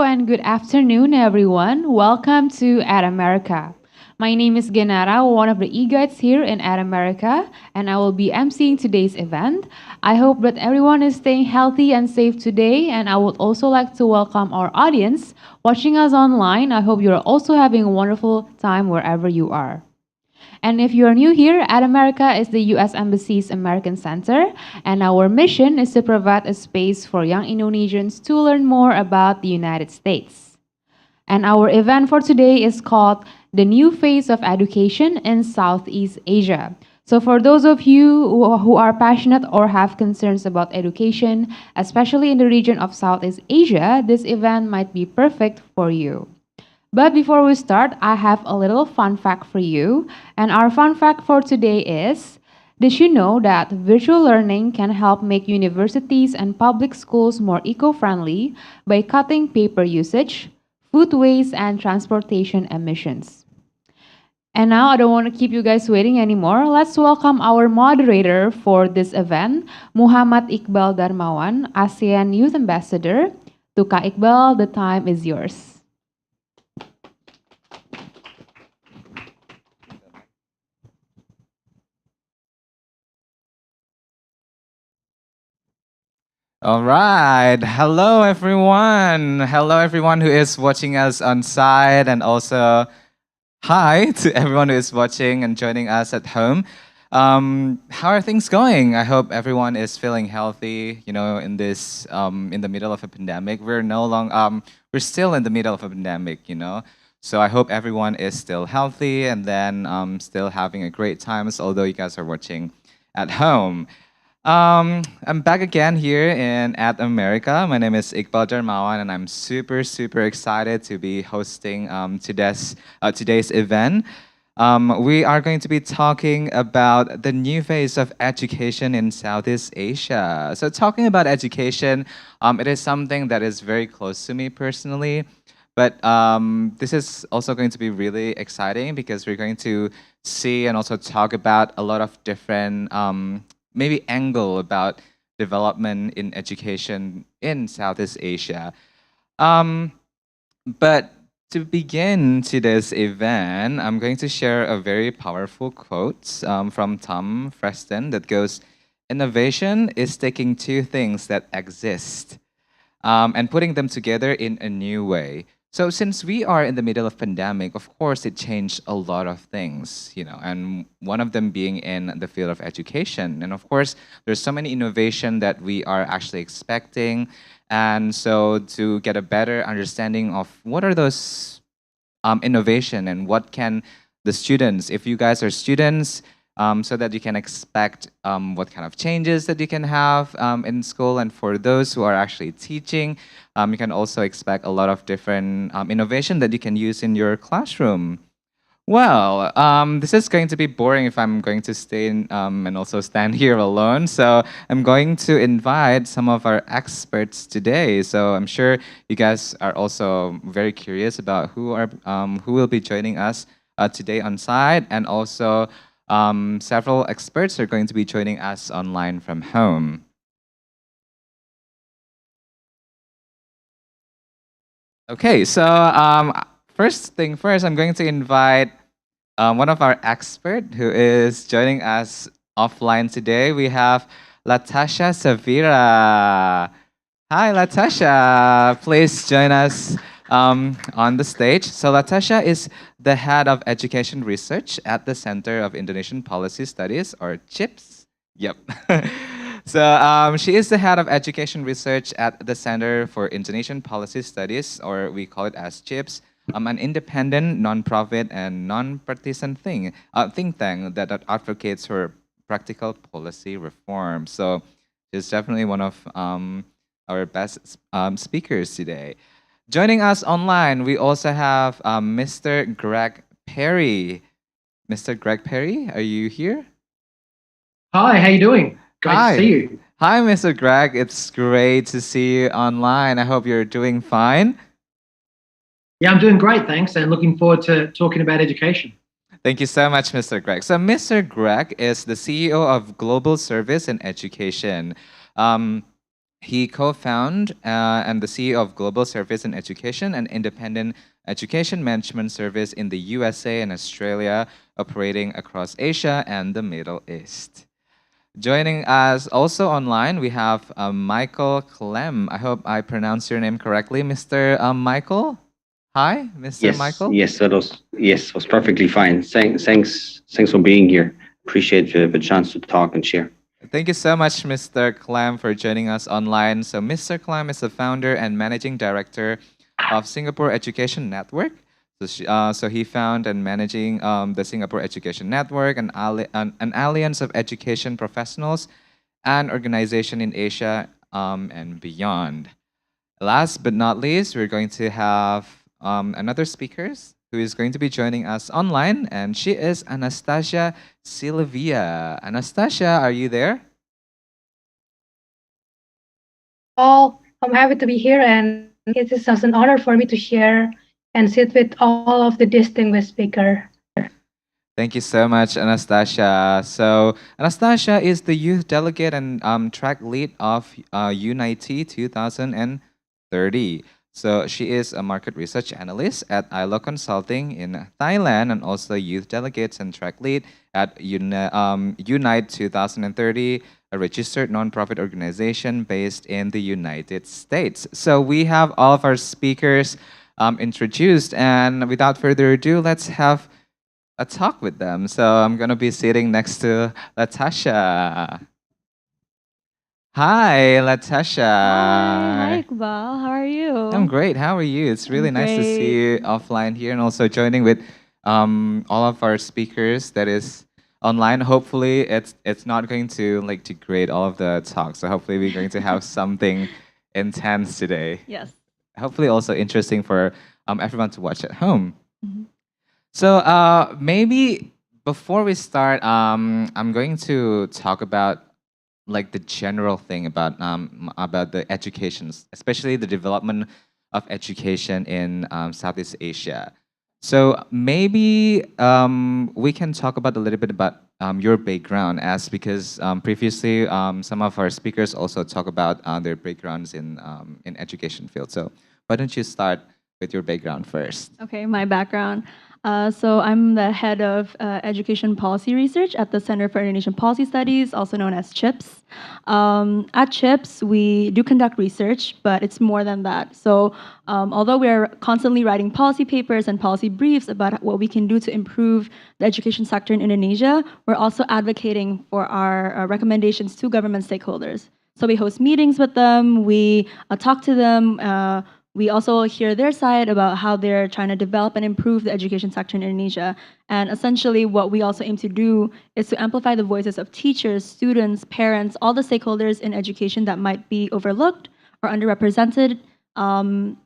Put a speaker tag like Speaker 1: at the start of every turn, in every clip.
Speaker 1: and good afternoon, everyone. Welcome to At America. My name is Genara, one of the e-guides here in At America, and I will be emceeing today's event. I hope that everyone is staying healthy and safe today, and I would also like to welcome our audience watching us online. I hope you're also having a wonderful time wherever you are. And if you are new here, At America is the U.S. Embassy's American Center, and our mission is to provide a space for young Indonesians to learn more about the United States. And our event for today is called The New Face of Education in Southeast Asia. So, for those of you who are passionate or have concerns about education, especially in the region of Southeast Asia, this event might be perfect for you. But before we start, I have a little fun fact for you. And our fun fact for today is, did you know that virtual learning can help make universities and public schools more eco-friendly by cutting paper usage, food waste, and transportation emissions? And now I don't want to keep you guys waiting anymore. Let's welcome our moderator for this event, Muhammad Iqbal Darmawan, ASEAN Youth Ambassador. To Kak Iqbal, the time is yours.
Speaker 2: All right. Hello, everyone who is watching us on site, and also hi to everyone who is watching and joining us at home. How are things going? I hope everyone is feeling healthy. In this in the middle of a pandemic, we're still in the middle of a pandemic. So I hope everyone is still healthy and then still having a great time. Although you guys are watching at home. I'm back again here in At America. My name is Iqbal Darmawan, and I'm super, super excited to be hosting today's event. We are going to be talking about the new phase of education in Southeast Asia. So, talking about education, it is something that is very close to me personally. But this is also going to be really exciting because we're going to see and also talk about a lot of different maybe angle about development in education in Southeast Asia. But to begin today's event, I'm going to share a very powerful quote from Tom Freston that goes, "Innovation is taking two things that exist and putting them together in a new way." So since we are in the middle of pandemic, of course, it changed a lot of things, and one of them being in the field of education. And of course, there's so many innovation that we are actually expecting. And so to get a better understanding of what are those innovation and what can the students, if you guys are students, so that you can expect what kind of changes that you can have in school. And for those who are actually teaching, you can also expect a lot of different innovation that you can use in your classroom. Well, this is going to be boring if I'm going to stay and also stand here alone. So I'm going to invite some of our experts today. So I'm sure you guys are also very curious about who will be joining us today on site, and also several experts are going to be joining us online from home. Okay, so first thing first, I'm going to invite one of our experts who is joining us offline today. We have Latasha Savira. Hi, Latasha. Please join us on the stage. So Latasha is the head of education research at the Center of Indonesian Policy Studies, or CHIPS. Yep. So she is the head of education research at the Center for Indonesian Policy Studies, or we call it as CHIPS, an independent, nonprofit, and non-partisan think tank that advocates for practical policy reform. So she's definitely one of our best speakers today. Joining us online, we also have Mr. Greg Perry. Mr. Greg Perry, are you here?
Speaker 3: Hi, how you doing? Great
Speaker 2: Hi.
Speaker 3: to see you.
Speaker 2: Hi, Mr. Greg. It's great to see you online. I hope you're doing fine.
Speaker 3: Yeah, I'm doing great, thanks, and looking forward to talking about education.
Speaker 2: Thank you so much, Mr. Greg. So, Mr. Greg is the CEO of Global Service and Education. Um, He co-founded and the CEO of Global Service in Education, an independent education management service in the USA and Australia, operating across Asia and the Middle East. Joining us also online, we have Michael Clem. I hope I pronounced your name correctly, Mr. Michael. Hi, Mr.
Speaker 4: Yes,
Speaker 2: Michael.
Speaker 4: yes, that was perfectly fine. Thanks for being here. Appreciate the chance to talk and share.
Speaker 2: Thank you so much, Mr. Clem, for joining us online. So, Mr. Clem is the founder and managing director of Singapore Education Network. So he found and managing the Singapore Education Network, an alliance of education professionals and organization in Asia and beyond. Last but not least, we're going to have another speaker who is going to be joining us online, and she is Anastasia Silvia. Anastasia, are you there?
Speaker 5: All. I'm happy to be here, and it is such an honor for me to share and sit with all of the distinguished speakers.
Speaker 2: Thank you so much, Anastasia. So, Anastasia is the youth delegate and track lead of Unity 2030. So, she is a market research analyst at ILO Consulting in Thailand and also youth delegates and track lead at Unite 2030, a registered nonprofit organization based in the United States. So, we have all of our speakers introduced, and without further ado, let's have a talk with them. So I'm gonna be sitting next to Latasha. Hi, Latasha.
Speaker 6: Hi, Iqbal. How are you?
Speaker 2: I'm great. How are you? It's really nice to see you offline here and also joining with all of our speakers that is online. Hopefully, it's not going to like degrade all of the talks. So hopefully, we're going to have something intense today.
Speaker 6: Yes.
Speaker 2: Hopefully, also interesting for everyone to watch at home.
Speaker 6: Mhm.
Speaker 2: So maybe before we start, I'm going to talk about like the general thing about the education, especially the development of education in Southeast Asia. So maybe we can talk about a little bit about your background, as because previously some of our speakers also talk about their backgrounds in education field. So why don't you start with your background first?
Speaker 6: Okay, my background. So I'm the head of education policy research at the Center for Indonesian Policy Studies, also known as CHIPS. At CHIPS, we do conduct research, but it's more than that. So although we are constantly writing policy papers and policy briefs about what we can do to improve the education sector in Indonesia, we're also advocating for our recommendations to government stakeholders. So we host meetings with them, we talk to them, we also hear their side about how they're trying to develop and improve the education sector in Indonesia. And essentially, what we also aim to do is to amplify the voices of teachers, students, parents, all the stakeholders in education that might be overlooked or underrepresented. And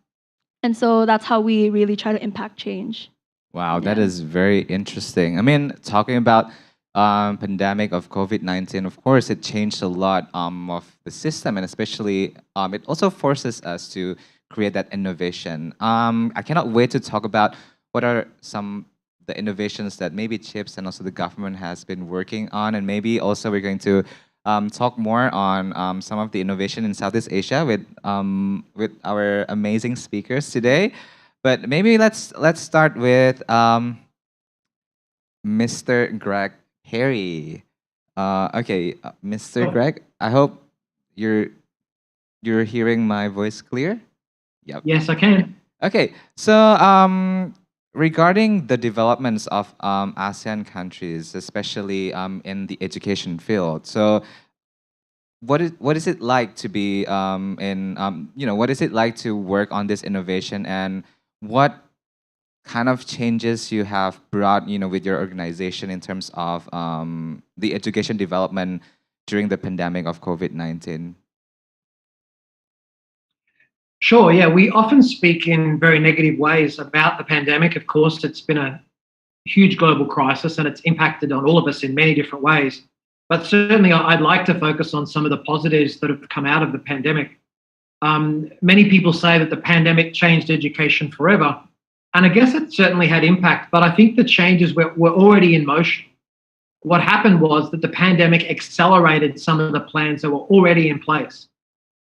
Speaker 6: so that's how we really try to impact change.
Speaker 2: Wow, that
Speaker 6: Yeah.
Speaker 2: is very interesting. I mean, talking about pandemic of COVID-19, of course, it changed a lot of the system, and especially it also forces us to create that innovation. I cannot wait to talk about what are some the innovations that maybe CHIPS and also the government has been working on, and maybe also we're going to talk more on some of the innovation in Southeast Asia with our amazing speakers today. But maybe let's start with Mr. Greg Perry. Okay, Mr.
Speaker 3: Sure.
Speaker 2: Greg, I hope you're hearing my voice clear. Yep.
Speaker 3: Yes, I can.
Speaker 2: Okay, so regarding the developments of ASEAN countries, especially in the education field, so what is it like to be what is it like to work on this innovation, and what kind of changes you have brought with your organization in terms of the education development during the pandemic of COVID-19?
Speaker 3: Sure. Yeah, we often speak in very negative ways about the pandemic. Of course, it's been a huge global crisis and it's impacted on all of us in many different ways. But certainly, I'd like to focus on some of the positives that have come out of the pandemic. Many people say that the pandemic changed education forever. And I guess it certainly had impact, but I think the changes were already in motion. What happened was that the pandemic accelerated some of the plans that were already in place.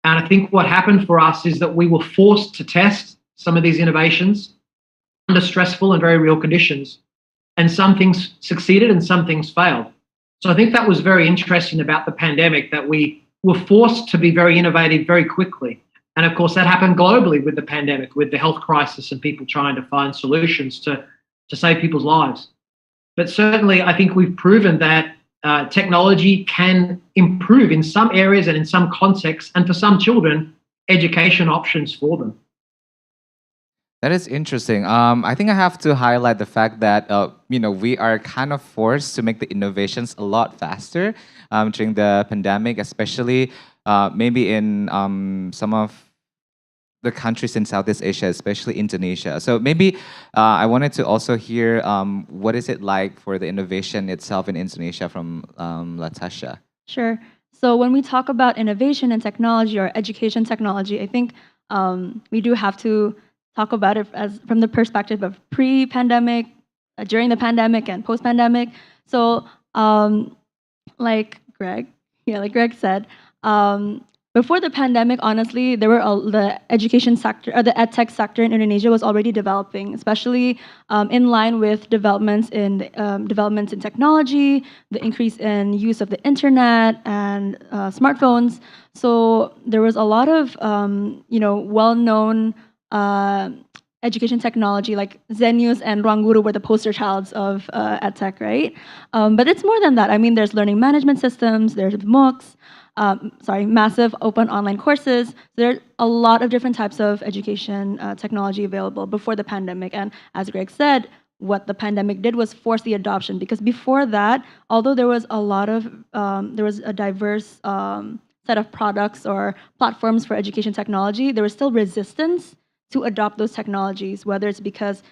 Speaker 3: And I think what happened for us is that we were forced to test some of these innovations under stressful and very real conditions. And some things succeeded and some things failed. So I think that was very interesting about the pandemic, that we were forced to be very innovative very quickly. And of course, that happened globally with the pandemic, with the health crisis and people trying to find solutions to save people's lives. But certainly, I think we've proven that technology can improve in some areas and in some contexts, and for some children, education options for them.
Speaker 2: That is interesting. I think I have to highlight the fact that we are kind of forced to make the innovations a lot faster during the pandemic, especially maybe in some of the countries in Southeast Asia, especially Indonesia. So maybe I wanted to also hear what is it like for the innovation itself in Indonesia from Latasha.
Speaker 6: Sure. So when we talk about innovation and technology or education technology, I think we do have to talk about it as from the perspective of pre-pandemic, during the pandemic, and post-pandemic. So, like Greg said, before the pandemic, honestly, there were the education sector or the edtech sector in Indonesia was already developing, especially in line with developments in technology, the increase in use of the internet and smartphones. So there was a lot of well-known education technology, like Zenius and Ruang Guru were the poster childs of edtech, right? But it's more than that. I mean, there's learning management systems, there's MOOCs, massive open online courses. There are a lot of different types of education technology available before the pandemic. And as Greg said, what the pandemic did was force the adoption, because before that, although there was a diverse set of products or platforms for education technology, there was still resistance to adopt those technologies, whether it's because,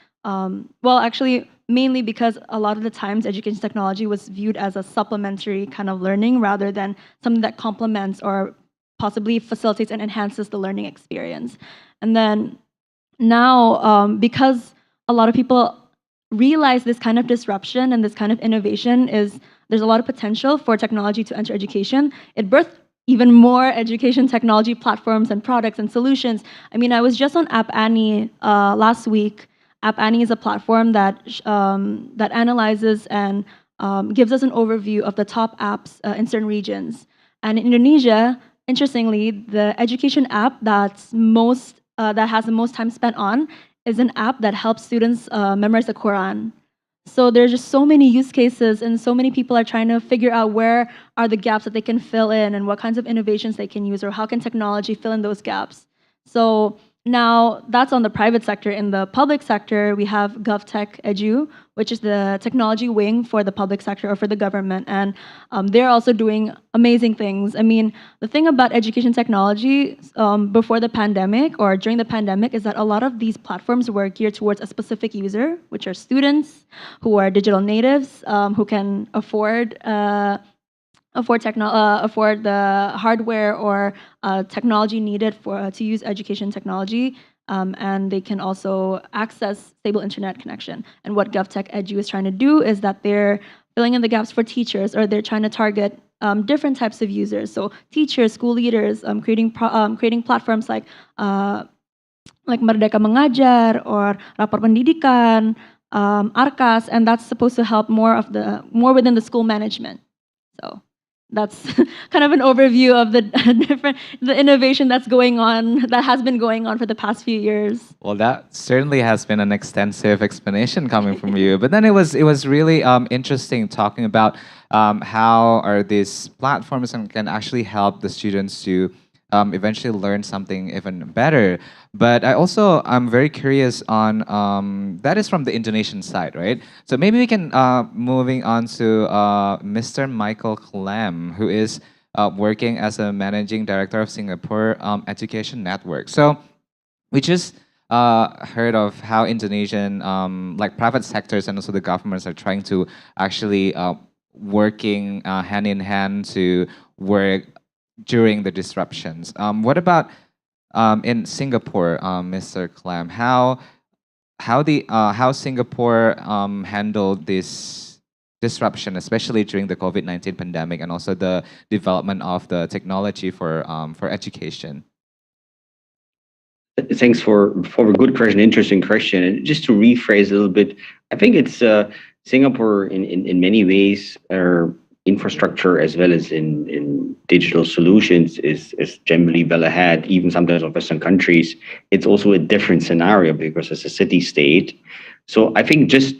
Speaker 6: mainly because a lot of the times education technology was viewed as a supplementary kind of learning rather than something that complements or possibly facilitates and enhances the learning experience. And then now, because a lot of people realize this kind of disruption and this kind of innovation there's a lot of potential for technology to enter education, it birthed even more education technology platforms and products and solutions. I mean, I was just on App Annie last week. App Annie is a platform that analyzes and gives us an overview of the top apps in certain regions. And in Indonesia, interestingly, the education app that has the most time spent on is an app that helps students memorize the Quran. So there's just so many use cases, and so many people are trying to figure out where are the gaps that they can fill in and what kinds of innovations they can use, or how can technology fill in those gaps. So now that's on the private sector. In the public sector, we have GovTech Edu, which is the technology wing for the public sector or for the government. And they're also doing amazing things. I mean, the thing about education technology before the pandemic or during the pandemic is that a lot of these platforms were geared towards a specific user, which are students who are digital natives, who can afford the hardware or technology needed to use education technology, and they can also access stable internet connection. And what GovTech Edu is trying to do is that they're filling in the gaps for teachers, or they're trying to target different types of users. So teachers, school leaders, creating platforms like Merdeka Mengajar or Rapor Pendidikan, Arkas, and that's supposed to help more within the school management. So that's kind of an overview of the innovation that has been going on for the past few years.
Speaker 2: Well, that certainly has been an extensive explanation coming from you. But then it was really interesting talking about how are these platforms and can actually help the students to eventually learn something even better. But I'm very curious on that is from the Indonesian side, right? So maybe we can moving on to Mr. Michael Clem, who is working as a managing director of Singapore Education Network. So we just heard of how Indonesian like private sectors and also the governments are trying to actually working hand in hand to work during the disruptions. What about in Singapore, Mr. Clem? How Singapore handled this disruption, especially during the COVID-19 pandemic, and also the development of the technology for education?
Speaker 4: Thanks for a good question, interesting question. And just to rephrase a little bit, I think it's Singapore in many ways, infrastructure as well as in digital solutions is generally well ahead, even sometimes of Western countries. It's also a different scenario because it's a city state. So I think just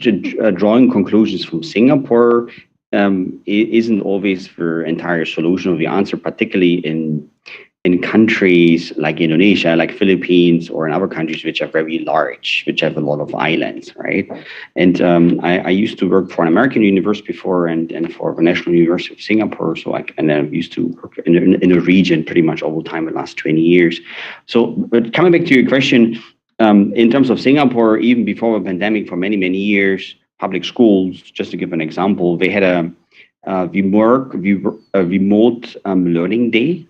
Speaker 4: drawing conclusions from Singapore isn't always the entire solution or the answer, particularly in countries like Indonesia, like Philippines, or in other countries which are very large, which have a lot of islands, right? And I used to work for an American university before and for the National University of Singapore. So I used to work in a region pretty much all the time in the last 20 years. So, but coming back to your question, in terms of Singapore, even before the pandemic, for many, many years, public schools, just to give an example, they had a remote learning day.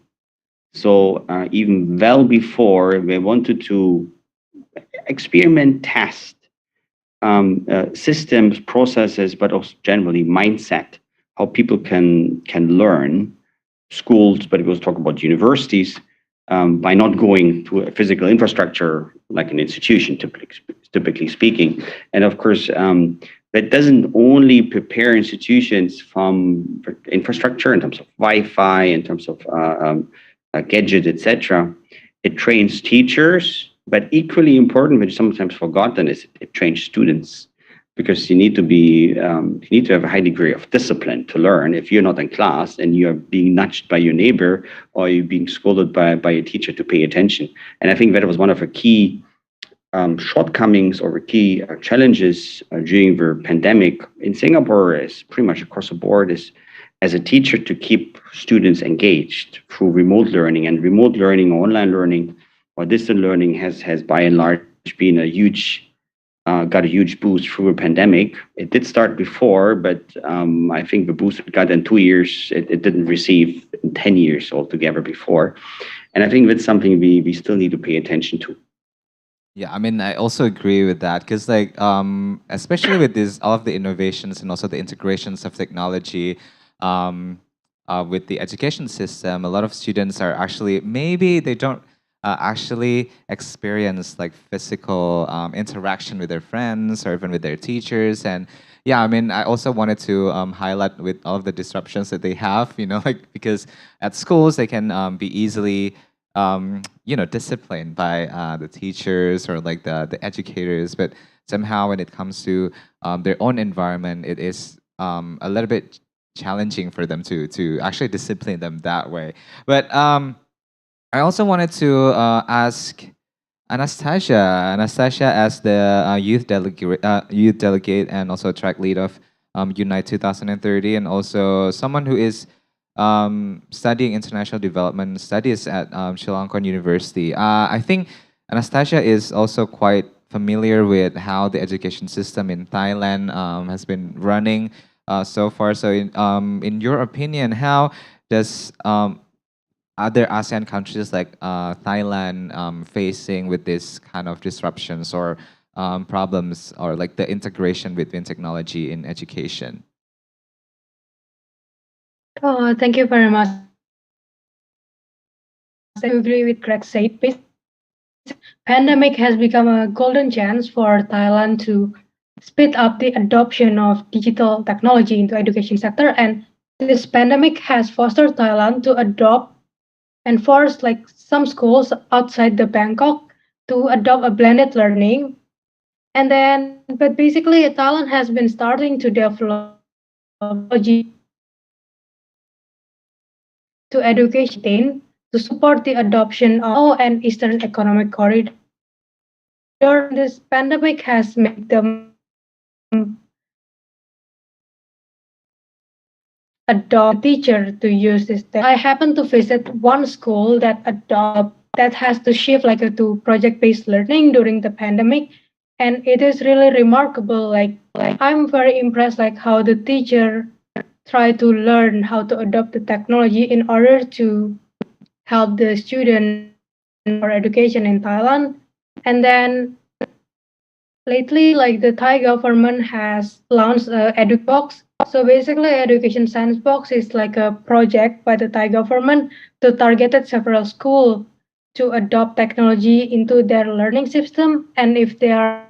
Speaker 4: So even well before they wanted to experiment, test systems, processes, but also generally mindset, how people can learn. Schools, but it was talk about universities, by not going to a physical infrastructure like an institution, typically speaking. And of course, that doesn't only prepare institutions from infrastructure in terms of Wi-Fi, in terms of gadgets, etc. It trains teachers, but equally important, which is sometimes forgotten, is it trains students, because you need to have a high degree of discipline to learn. If you're not in class and you're being nudged by your neighbor or you're being scolded by a teacher to pay attention. And I think that was one of the key shortcomings or key challenges during the pandemic in Singapore, is pretty much across the board, is as a teacher to keep students engaged through remote learning. And remote learning or online learning or distant learning has by and large been got a huge boost through a pandemic. It did start before, but I think the boost it got in 2 years, it didn't receive in 10 years altogether before. And I think that's something we still need to pay attention to.
Speaker 2: Yeah, I mean, I also agree with that because, like, especially with all of the innovations and also the integrations of technology with the education system, a lot of students are actually, maybe they don't actually experience like physical interaction with their friends or even with their teachers. And yeah, I mean, I also wanted to highlight with all of the disruptions that they have, like, because at schools they can be easily disciplined by the teachers or like the educators, but somehow when it comes to their own environment, it is a little bit challenging for them to actually discipline them that way. But I also wanted to ask Anastasia, as the youth delegate and also track lead of Unite 2030, and also someone who is studying international development studies at Chulalongkorn University. I think Anastasia is also quite familiar with how the education system in Thailand has been running so far. So, in your opinion, how does other ASEAN countries like Thailand facing with this kind of disruptions or problems, or like the integration between technology in education?
Speaker 5: Oh, thank you very much. I agree with Greg said. Pandemic has become a golden chance for Thailand to speed up the adoption of digital technology into education sector, and this pandemic has fostered Thailand to adopt and force like some schools outside the Bangkok to adopt a blended learning. And then, but basically, Thailand has been starting to develop technology to education to support the adoption of an Eastern Economic Corridor. This pandemic has made them adopt a teacher to use this. I happened to visit one school that has to shift like to project-based learning during the pandemic, and it is really remarkable. Like I'm very impressed like how the teacher try to learn how to adopt the technology in order to help the student for education in Thailand. And then lately, like the Thai government has launched EduBox, So basically, Education Sandbox is like a project by the Thai government to targeted several schools to adopt technology into their learning system. And if they are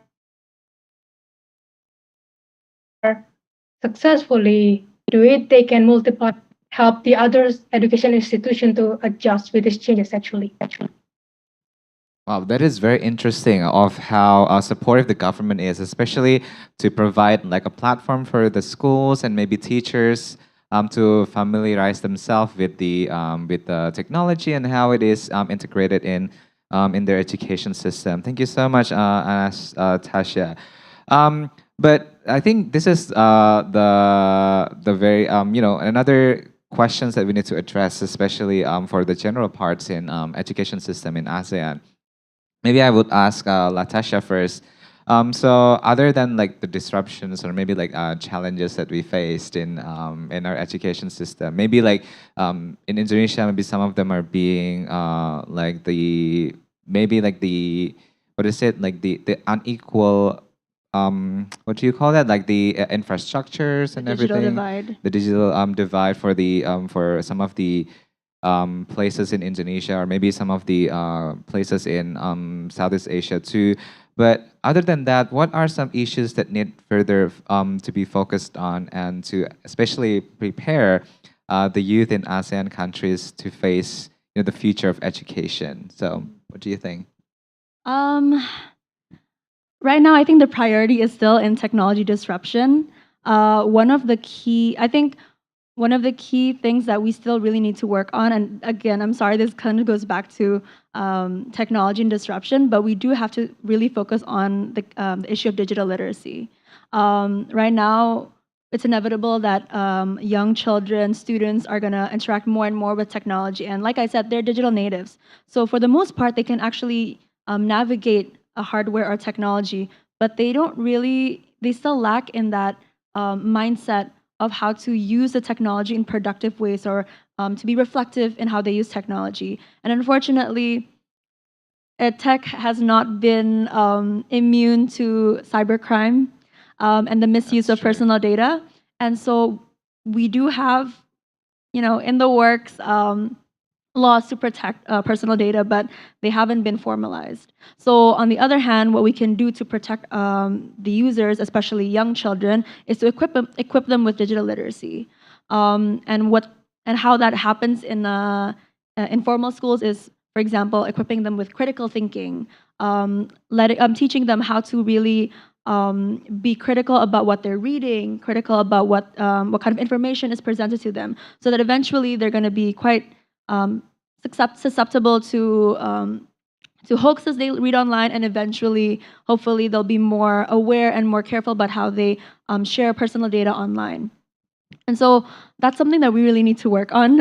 Speaker 5: successfully do it, they can multiply, help the other education institution to adjust with these changes actually.
Speaker 2: Wow, that is very interesting of how supportive the government is, especially to provide like a platform for the schools and maybe teachers to familiarize themselves with the technology and how it is integrated in their education system. Thank you so much, Tasha. But I think this is the very another questions that we need to address, especially for the general parts in education system in ASEAN. Maybe I would ask Latasha first. So other than like the disruptions or maybe like challenges that we faced in our education system, maybe like in Indonesia, maybe some of them are being like the maybe like the what is it like the unequal what do you call that like the infrastructures
Speaker 6: The
Speaker 2: and
Speaker 6: digital
Speaker 2: everything,
Speaker 6: divide.
Speaker 2: the digital divide for some of the places in Indonesia or maybe some of the places in Southeast Asia too. But other than that, what are some issues that need further to be focused on and to especially prepare the youth in ASEAN countries to face the future of education? So, what do you think?
Speaker 6: Um, right now, I think the priority is still in technology disruption. One of the key, I think, one of the key things that we still really need to work on, and again, I'm sorry, this kind of goes back to technology and disruption, but we do have to really focus on the issue of digital literacy. Right now, it's inevitable that young children, students are going to interact more and more with technology. And like I said, they're digital natives. So for the most part, they can actually navigate a hardware or technology, but they don't really, they still lack in that mindset of how to use the technology in productive ways or to be reflective in how they use technology. And unfortunately, tech has not been immune to cybercrime and the misuse
Speaker 2: That's
Speaker 6: of
Speaker 2: true.
Speaker 6: personal data. And so we do have, in the works, laws to protect personal data, but they haven't been formalized. So on the other hand, what we can do to protect the users, especially young children, is to equip them with digital literacy. And how that happens in informal schools is, for example, equipping them with critical thinking, teaching them how to really be critical about what they're reading, critical about what kind of information is presented to them, so that eventually they're going to be quite susceptible to hoaxes they read online, and eventually, hopefully, they'll be more aware and more careful about how they share personal data online. And so that's something that we really need to work on,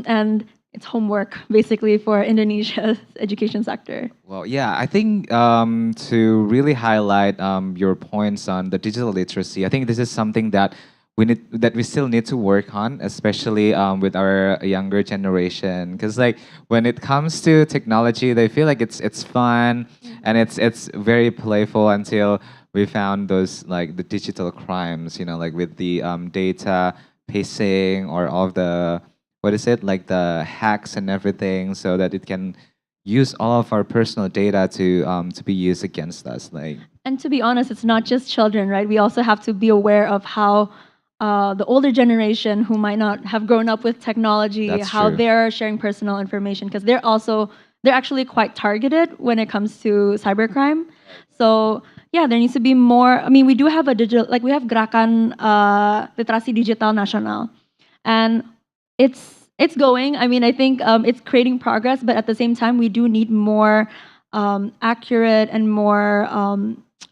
Speaker 6: and it's homework basically for Indonesia's education sector.
Speaker 2: Well, yeah, I think to really highlight your points on the digital literacy, I think this is something that we still need to work on, especially with our younger generation. Because like when it comes to technology, they feel like it's fun and it's very playful until we found those like the digital crimes, like with the data pacing or all of the what is it like the hacks and everything, so that it can use all of our personal data to be used against us. Like
Speaker 6: And to be honest, it's not just children, right? We also have to be aware of how the older generation who might not have grown up with technology,
Speaker 2: That's
Speaker 6: how
Speaker 2: true.
Speaker 6: they're sharing personal information, because they're actually quite targeted when it comes to cybercrime. So yeah, there needs to be more. I mean, we do have a digital, like we have Gerakan Literasi Digital Nasional, and it's going. I mean, I think it's creating progress, but at the same time, we do need more accurate and more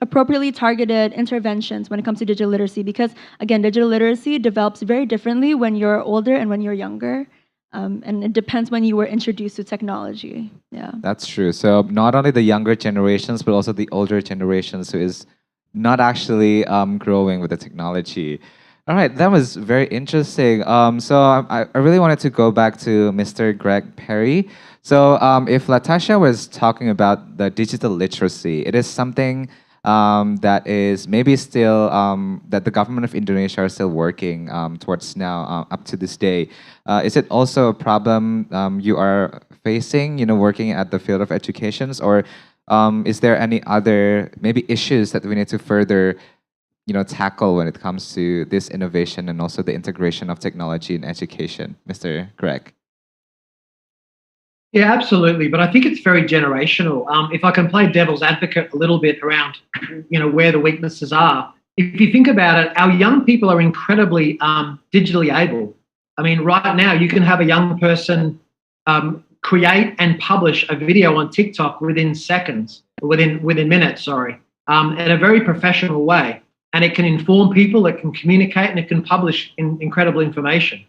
Speaker 6: appropriately targeted interventions when it comes to digital literacy, because again, digital literacy develops very differently when you're older and when you're younger, and it depends when you were introduced to technology. Yeah.
Speaker 2: that's true. So not only the younger generations, but also the older generations who is not actually growing with the technology. All right, that was very interesting. So I really wanted to go back to Mr. Greg Perry. So if Latasha was talking about the digital literacy, it is something that is maybe still that the government of Indonesia are still working towards now up to this day. Is it also a problem you are facing, working at the field of educations, or is there any other maybe issues that we need to further tackle when it comes to this innovation and also the integration of technology in education, Mr. Greg?
Speaker 3: Yeah, absolutely. But I think it's very generational. If I can play devil's advocate a little bit around, where the weaknesses are. If you think about it, our young people are incredibly digitally able. I mean, right now you can have a young person create and publish a video on TikTok within minutes, in a very professional way. And it can inform people, it can communicate, and it can publish incredible information.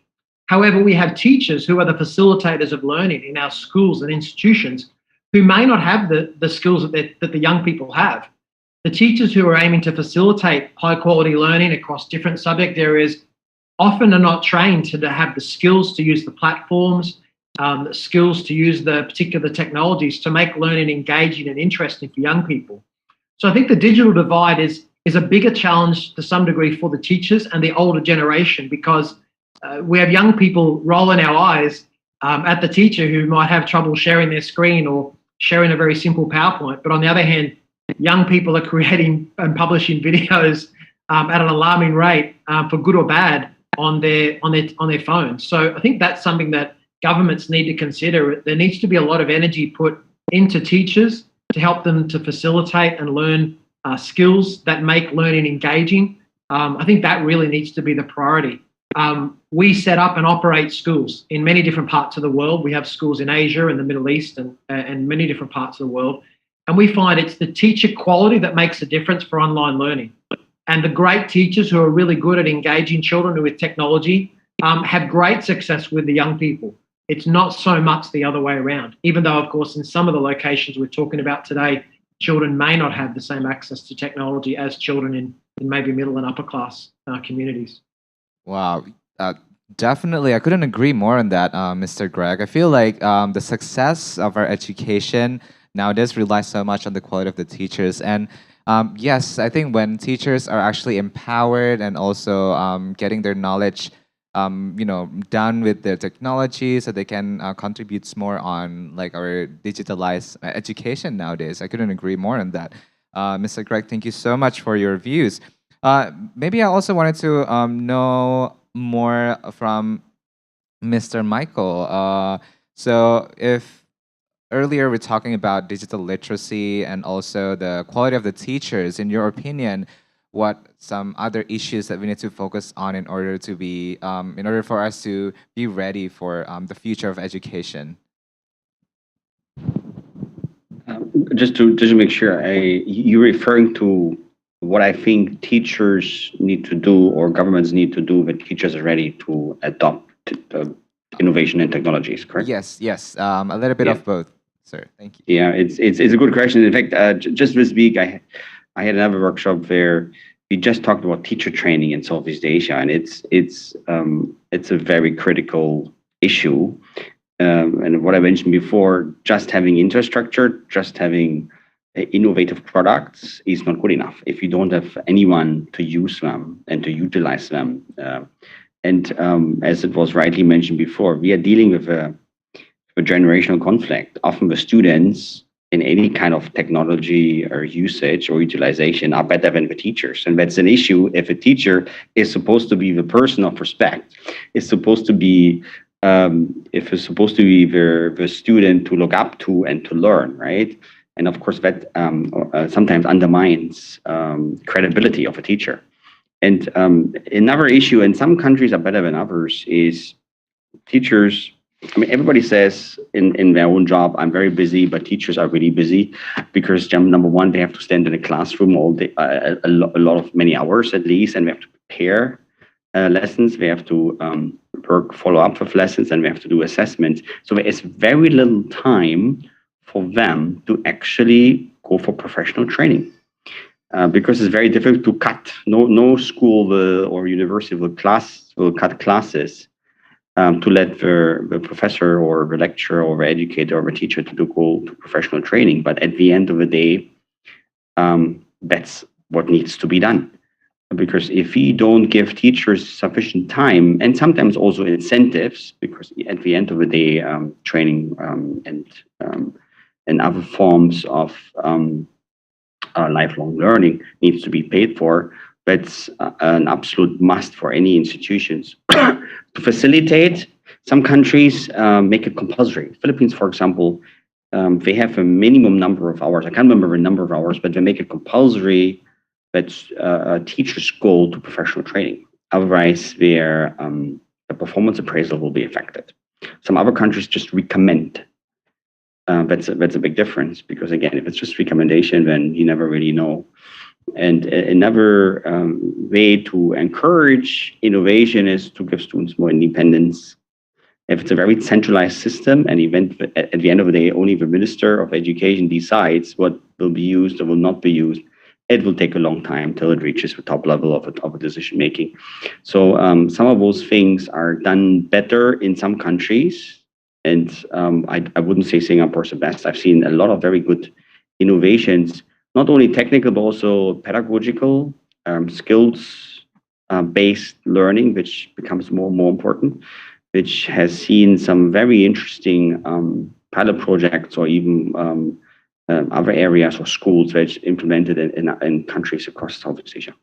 Speaker 3: However, we have teachers who are the facilitators of learning in our schools and institutions who may not have the skills that the young people have. The teachers who are aiming to facilitate high quality learning across different subject areas often are not trained to have the skills to use the platforms, the skills to use the particular technologies to make learning engaging and interesting for young people. So I think the digital divide is a bigger challenge to some degree for the teachers and the older generation, because we have young people rolling our eyes at the teacher who might have trouble sharing their screen or sharing a very simple PowerPoint. But on the other hand, young people are creating and publishing videos at an alarming rate, for good or bad, on their phones. So I think that's something that governments need to consider. There needs to be a lot of energy put into teachers to help them to facilitate and learn skills that make learning engaging. I think that really needs to be the priority. We set up and operate schools in many different parts of the world. We have schools in Asia and the Middle East and many different parts of the world. And we find it's the teacher quality that makes a difference for online learning. And the great teachers who are really good at engaging children with technology have great success with the young people. It's not so much the other way around, even though, of course, in some of the locations we're talking about today, children may not have the same access to technology as children in maybe middle and upper class communities.
Speaker 2: Wow. Definitely. I couldn't agree more on that, Mr. Greg. I feel like the success of our education nowadays relies so much on the quality of the teachers. And yes, I think when teachers are actually empowered and also getting their knowledge done with their technology so they can contribute more on like our digitalized education nowadays. I couldn't agree more on that. Mr. Greg, thank you so much for your views. Maybe I also wanted to know more from Mr. Michael. So if earlier we're talking about digital literacy and also the quality of the teachers, in your opinion, what some other issues that we need to focus on in order to be, in order for us to be ready for the future of education?
Speaker 4: Just to make sure, you're referring to what I think teachers need to do or governments need to do when teachers are ready to adopt innovation and technologies, correct?
Speaker 2: Yes, a little bit of both, sir. Thank you.
Speaker 4: Yeah, it's a good question. In fact, just this week, I had another workshop where we just talked about teacher training in Southeast Asia, and it's a very critical issue. And what I mentioned before, just having infrastructure, just having innovative products is not good enough if you don't have anyone to use them and to utilize them. And as it was rightly mentioned before, we are dealing with a generational conflict. Often the students in any kind of technology or usage or utilization are better than the teachers. And that's an issue if a teacher is supposed to be the person of respect, is supposed to be, if it's supposed to be the student to look up to and to learn, right? And of course, that sometimes undermines credibility of a teacher. And another issue, and some countries are better than others, is teachers. I mean, everybody says in their own job, I'm very busy, but teachers are really busy because number one, they have to stand in a classroom all day, a lot of many hours at least, and we have to prepare lessons. We have to follow up with lessons, and we have to do assessments. So there is very little time for them to actually go for professional training because it's very difficult to cut. No school or university will cut classes to let the professor or the lecturer or the educator or the teacher to go to professional training. But at the end of the day, that's what needs to be done. Because if we don't give teachers sufficient time and sometimes also incentives, because at the end of the day, training and other forms of lifelong learning needs to be paid for. That's an absolute must for any institutions. To facilitate, some countries make it compulsory. Philippines, for example, they have a minimum number of hours. I can't remember the number of hours, but they make it compulsory that teachers go to professional training. Otherwise, their the performance appraisal will be affected. Some other countries just recommend. That's a big difference, because again, if it's just recommendation, then you never really know. And another way to encourage innovation is to give students more independence. If it's a very centralized system, and at the end of the day, only the Minister of Education decides what will be used or will not be used, it will take a long time till it reaches the top level of a decision making. So some of those things are done better in some countries, and I wouldn't say Singapore's the best. I've seen a lot of very good innovations, not only technical but also pedagogical, skills based learning, which becomes more and more important, which has seen some very interesting pilot projects or even other areas or schools which implemented in countries across Southeast Asia.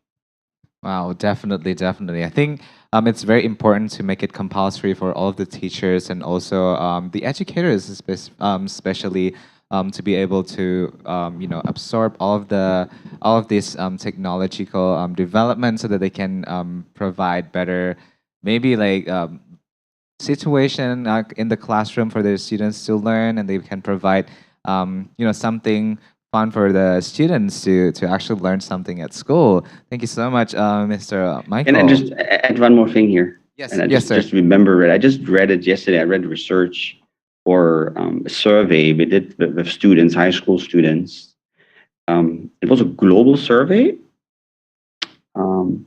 Speaker 2: Wow, definitely, definitely. I think it's very important to make it compulsory for all of the teachers and also the educators, especially to be able to absorb all of this technological development, so that they can provide better, maybe like situation in the classroom for their students to learn, and they can provide something fun for the students to actually learn something at school. Thank you so much, Mr. Michael.
Speaker 4: And I just add one more thing here.
Speaker 2: Yes,
Speaker 4: and I
Speaker 2: yes, sir.
Speaker 4: just remember it. I just read it yesterday. I read research or a survey we did with students, high school students. It was a global survey, and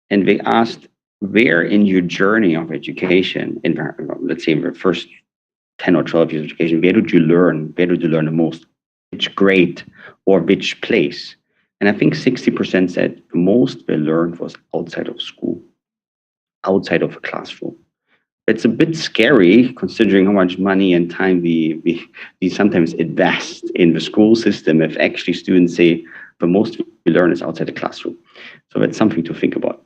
Speaker 4: they asked, where in your journey of education, let's say in the first 10 or 12 years of education, where did you learn? Where did you learn the most? Which grade or which place? And I think 60% said the most they learned was outside of school, outside of a classroom. It's a bit scary considering how much money and time we sometimes invest in the school system, if actually students say the most we learn is outside the classroom. So that's something to think about.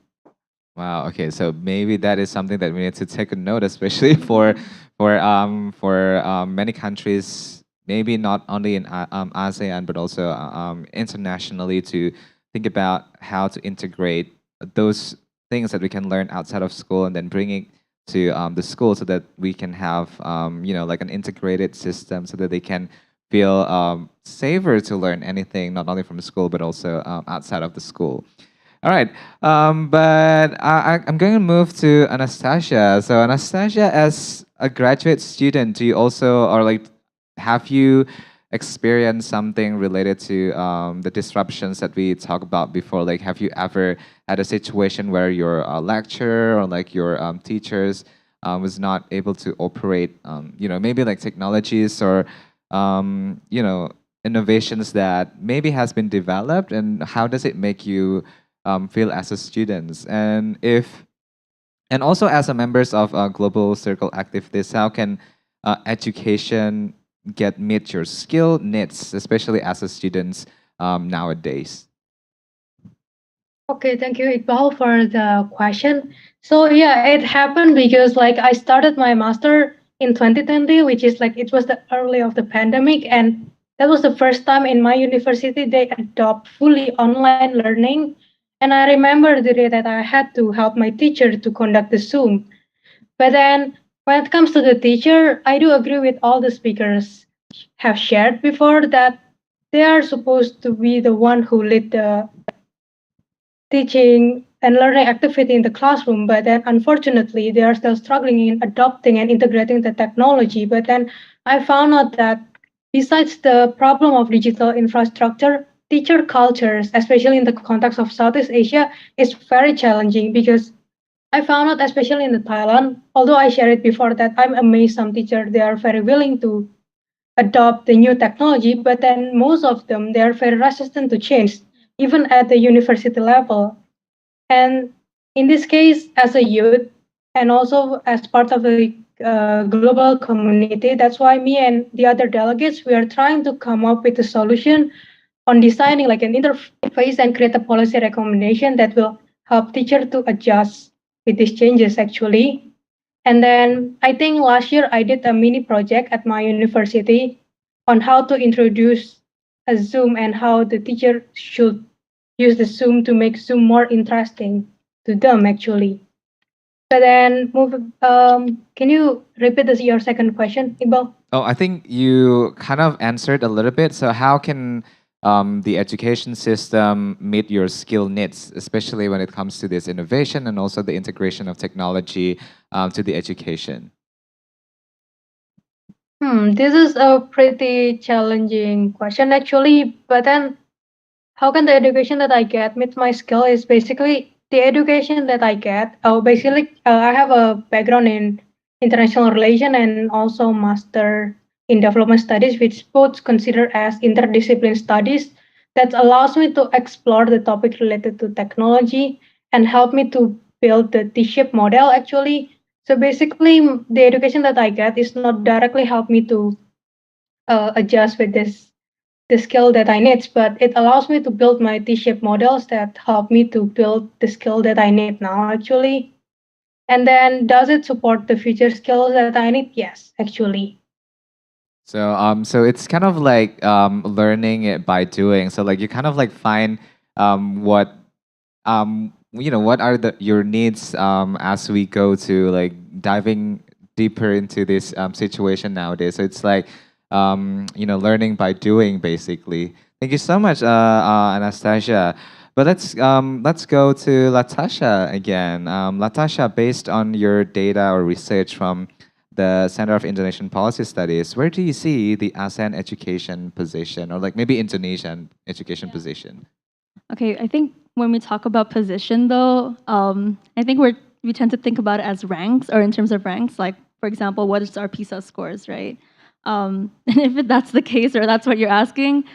Speaker 2: Wow. Okay. So maybe that is something that we need to take a note, especially for many countries, maybe not only in ASEAN but also internationally, to think about how to integrate those things that we can learn outside of school and then bring it to the school, so that we can have like an integrated system, so that they can feel safer to learn anything, not only from school but also outside of the school. All right, but I'm going to move to Anastasia. So Anastasia, as a graduate student, do you also, or like, have you experienced something related to the disruptions that we talked about before? Like, have you ever had a situation where your lecturer or like your teachers was not able to operate, maybe like technologies or, innovations that maybe has been developed, and how does it make you feel as a student? And also as a members of Global Circle Activities, how can education meet your skill needs, especially as a student nowadays?
Speaker 5: Okay, thank you, Iqbal, for the question. So yeah, it happened because like I started my master in 2020, which is like it was the early of the pandemic, and that was the first time in my university they adopt fully online learning. And I remember the day that I had to help my teacher to conduct the Zoom. But then when it comes to the teacher, I do agree with all the speakers have shared before that they are supposed to be the one who lead the teaching and learning activity in the classroom, but then unfortunately they are still struggling in adopting and integrating the technology. But then I found out that besides the problem of digital infrastructure, teacher cultures, especially in the context of Southeast Asia, is very challenging, because I found out, especially in the Thailand, although I shared it before that I'm amazed some teachers, they are very willing to adopt the new technology, but then most of them, they are very resistant to change. even at the university level. And in this case, as a youth and also as part of a global community, that's why me and the other delegates, we are trying to come up with a solution on designing like an interface and create a policy recommendation that will help teacher to adjust with these changes actually. And then I think last year I did a mini project at my university on how to introduce a Zoom and how the teacher should use the Zoom to make Zoom more interesting to them actually. But then can you repeat your second question, Iqbal?
Speaker 2: Oh, I think you kind of answered a little bit. So, how can the education system meet your skill needs, especially when it comes to this innovation and also the integration of technology to the education?
Speaker 5: This is a pretty challenging question actually. But then, how can the education that I get meet my skill is basically the education that I get. I have a background in international relation and also master in development studies, which both considered as interdiscipline studies. That allows me to explore the topic related to technology and help me to build the T-shaped model actually. So basically, the education that I get is not directly help me to adjust with the skill that I need, but it allows me to build my T-shaped models that help me to build the skill that I need now actually. And then does it support the future skills that I need? Yes, actually.
Speaker 2: So it's kind of like learning it by doing. So like you kind of like find what what are your needs as we go to like diving deeper into this situation nowadays. So it's like learning by doing basically. Thank you so much, Anastasia. But let's go to Latasha again. Latasha, based on your data or research from the Center of Indonesian Policy Studies, where do you see the ASEAN education position, or like maybe Indonesian education position?
Speaker 6: Okay, I think when we talk about position, though, I think we tend to think about it as ranks or in terms of ranks. Like, for example, what is our PISA scores, right? And if that's the case or that's what you're asking,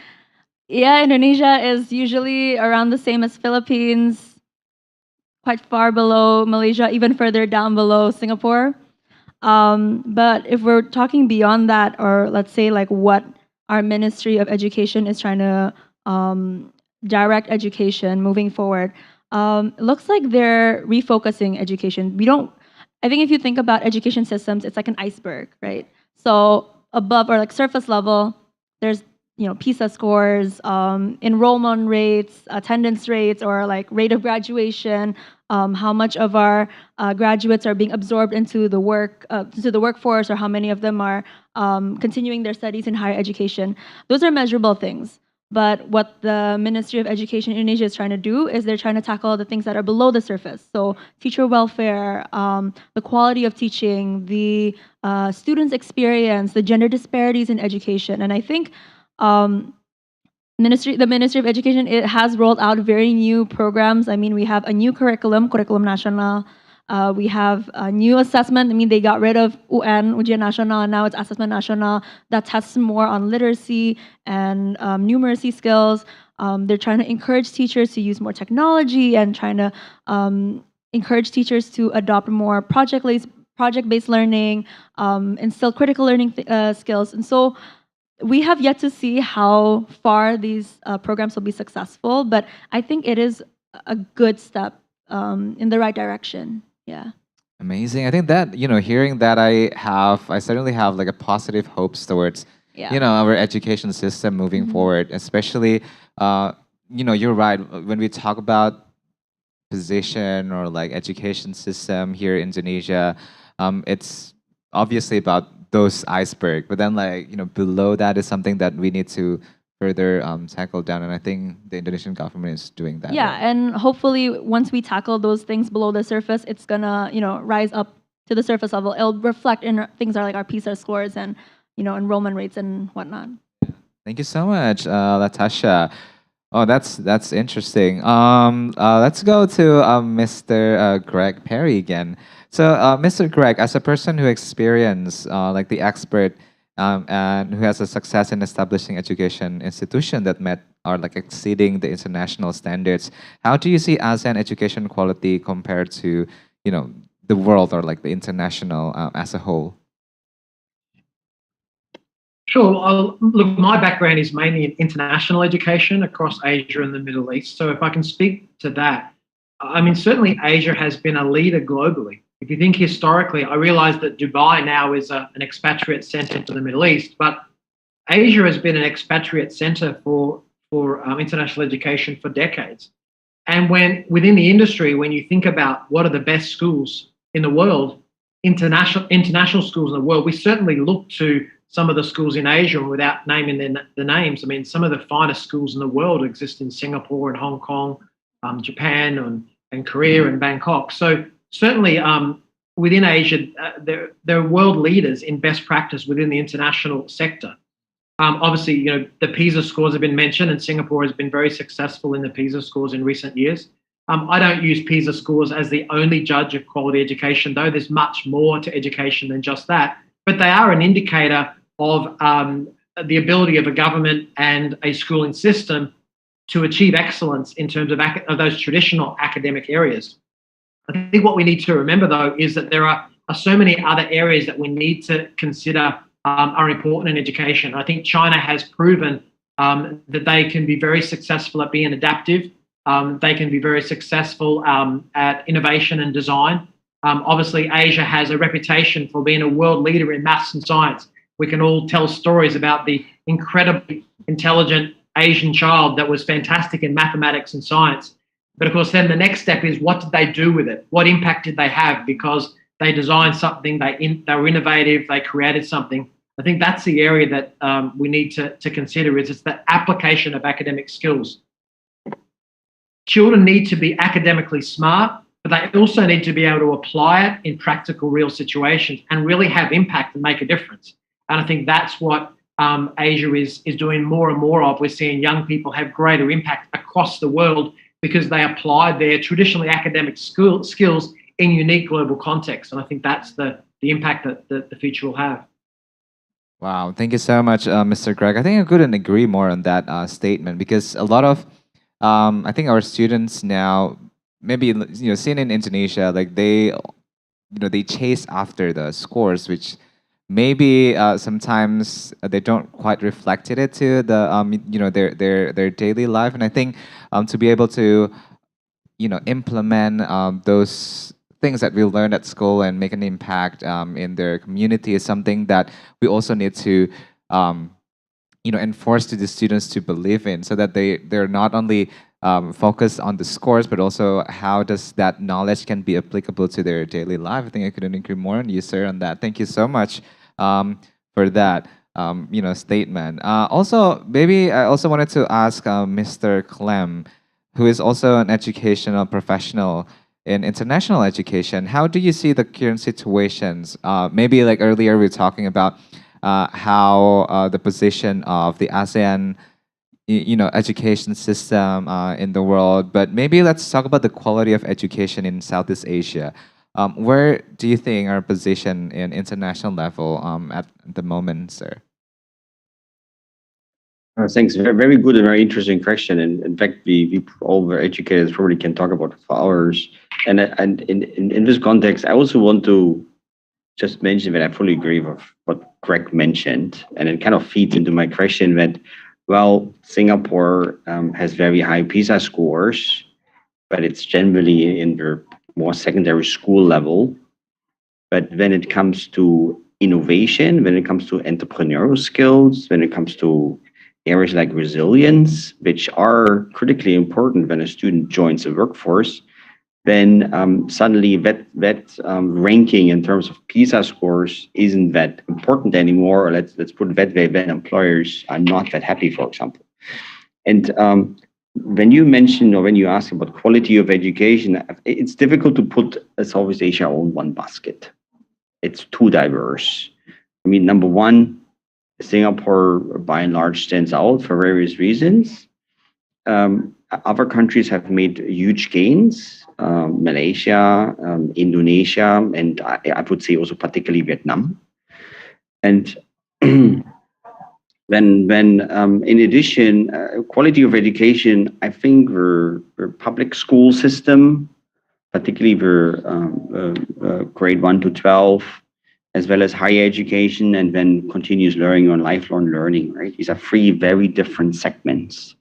Speaker 6: yeah, Indonesia is usually around the same as Philippines, quite far below Malaysia, even further down below Singapore. But if we're talking beyond that, or let's say like what our Ministry of Education is trying to direct education moving forward, it looks like they're refocusing education. I think if you think about education systems, it's like an iceberg, right? So above or like surface level, there's PISA scores, enrollment rates, attendance rates, or like rate of graduation, how much of our graduates are being absorbed into the workforce, or how many of them are continuing their studies in higher education. Those are measurable things. But what the Ministry of Education in Indonesia is trying to do is they're trying to tackle the things that are below the surface. So teacher welfare, the quality of teaching, the students' experience, the gender disparities in education. And I think the Ministry of Education, it has rolled out very new programs. I mean, we have a new curriculum Nasional. We have a new assessment. I mean, they got rid of UN, Ujian Nasional, and now it's Assessment Nasional that tests more on literacy and numeracy skills. They're trying to encourage teachers to use more technology and trying to encourage teachers to adopt more project-based learning, instill critical learning skills. And so we have yet to see how far these programs will be successful, but I think it is a good step in the right direction. Yeah.
Speaker 2: Amazing. I think that, hearing that I certainly have like a positive hopes towards, our education system moving forward, especially, you're right. When we talk about position or like education system here in Indonesia, it's obviously about those iceberg, but then below that is something that we need to further tackle down, and I think the Indonesian government is doing that.
Speaker 6: Yeah, and hopefully once we tackle those things below the surface, it's gonna rise up to the surface level. It'll reflect in things like our PISA scores and enrollment rates and whatnot.
Speaker 2: Thank you so much, Latasha. Oh, that's interesting. Let's go to Mr. Greg Perry again. So, Mr. Greg, as a person who experienced like the expert and who has a success in establishing education institution that met or like exceeding the international standards. How do you see ASEAN education quality compared to, you know, the world or like the international as a whole?
Speaker 3: Sure. Look, my background is mainly in international education across Asia and the Middle East. So if I can speak to that, I mean, certainly Asia has been a leader globally. If you think historically, I realize that Dubai now is an expatriate center for the Middle East, but Asia has been an expatriate center for international education for decades. And when within the industry, when you think about what are the best schools in the world, international schools in the world, we certainly look to some of the schools in Asia, and without naming the names, I mean, some of the finest schools in the world exist in Singapore and Hong Kong, Japan and Korea and Bangkok. So certainly within Asia, they're world leaders in best practice within the international sector. Obviously, you know, the PISA scores have been mentioned, and Singapore has been very successful in the PISA scores in recent years. I don't use PISA scores as the only judge of quality education, though there's much more to education than just that. But they are an indicator of the ability of a government and a schooling system to achieve excellence in terms of those traditional academic areas. I think what we need to remember, though, is that there are so many other areas that we need to consider are important in education. I think China has proven that they can be very successful at being adaptive. They can be very successful at innovation and design. Obviously, Asia has a reputation for being a world leader in maths and science. We can all tell stories about the incredibly intelligent Asian child that was fantastic in mathematics and science. But of course, then the next step is, what did they do with it? What impact did they have? Because they designed something, they were innovative, they created something. I think that's the area that we need to consider is it's the application of academic skills. Children need to be academically smart, but they also need to be able to apply it in practical, real situations and really have impact and make a difference. And I think that's what Asia is doing more and more of. We're seeing young people have greater impact across the world because they apply their traditionally academic skills in unique global contexts. And I think that's the impact that the future will have.
Speaker 2: Wow, thank you so much, Mr. Greg. I think I couldn't agree more on that statement, because a lot of, I think our students now, maybe seen in Indonesia, like they chase after the scores, which maybe sometimes they don't quite reflect it to the their daily life. And I think to be able to implement those things that we learn at school and make an impact in their community is something that we also need to enforce to the students to believe in, so that they're not only focused on the scores, but also how does that knowledge can be applicable to their daily life. I think I couldn't agree more on you, sir, on that. Thank you so much for that statement. Also, maybe I also wanted to ask Mr. Clem, who is also an educational professional in international education. How do you see the current situations? Maybe like earlier we were talking about how the position of the ASEAN education system in the world, but maybe let's talk about the quality of education in Southeast Asia. Where do you think our position in international level at the moment, sir?
Speaker 4: Thanks. Very, very good and very interesting question. And in fact, we all were educators probably can talk about it for hours. And in this context, I also want to just mention that I fully agree with what Greg mentioned, and it kind of feeds into my question that, well, Singapore has very high PISA scores, but it's generally in the more secondary school level. But when it comes to innovation, when it comes to entrepreneurial skills, when it comes to areas like resilience, which are critically important when a student joins the workforce, then suddenly that ranking in terms of PISA scores isn't that important anymore. Or let's put it that way, when employers are not that happy, for example. And when you mention or when you ask about quality of education, it's difficult to put Southeast Asia on one basket. It's too diverse. I mean, number one, Singapore by and large stands out for various reasons. Other countries have made huge gains. Malaysia, Indonesia, and I would say also particularly Vietnam. And when in addition, quality of education, I think we're public school system, particularly grade 1 to 12, as well as higher education, and then continuous learning on lifelong learning, right? These are three very different segments.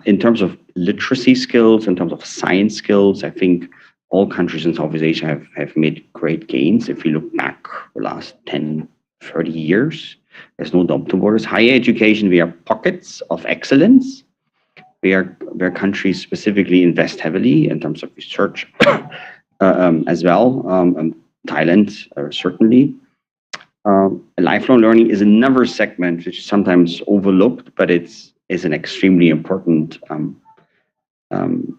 Speaker 4: In terms of literacy skills, in terms of science skills, I think all countries in Southeast Asia have made great gains. If you look back the last 10, 30 years, there's no doubt about it. Higher education, we are pockets of excellence where countries specifically invest heavily in terms of research as well. Thailand, certainly. Lifelong learning is another segment which is sometimes overlooked, but it's an extremely important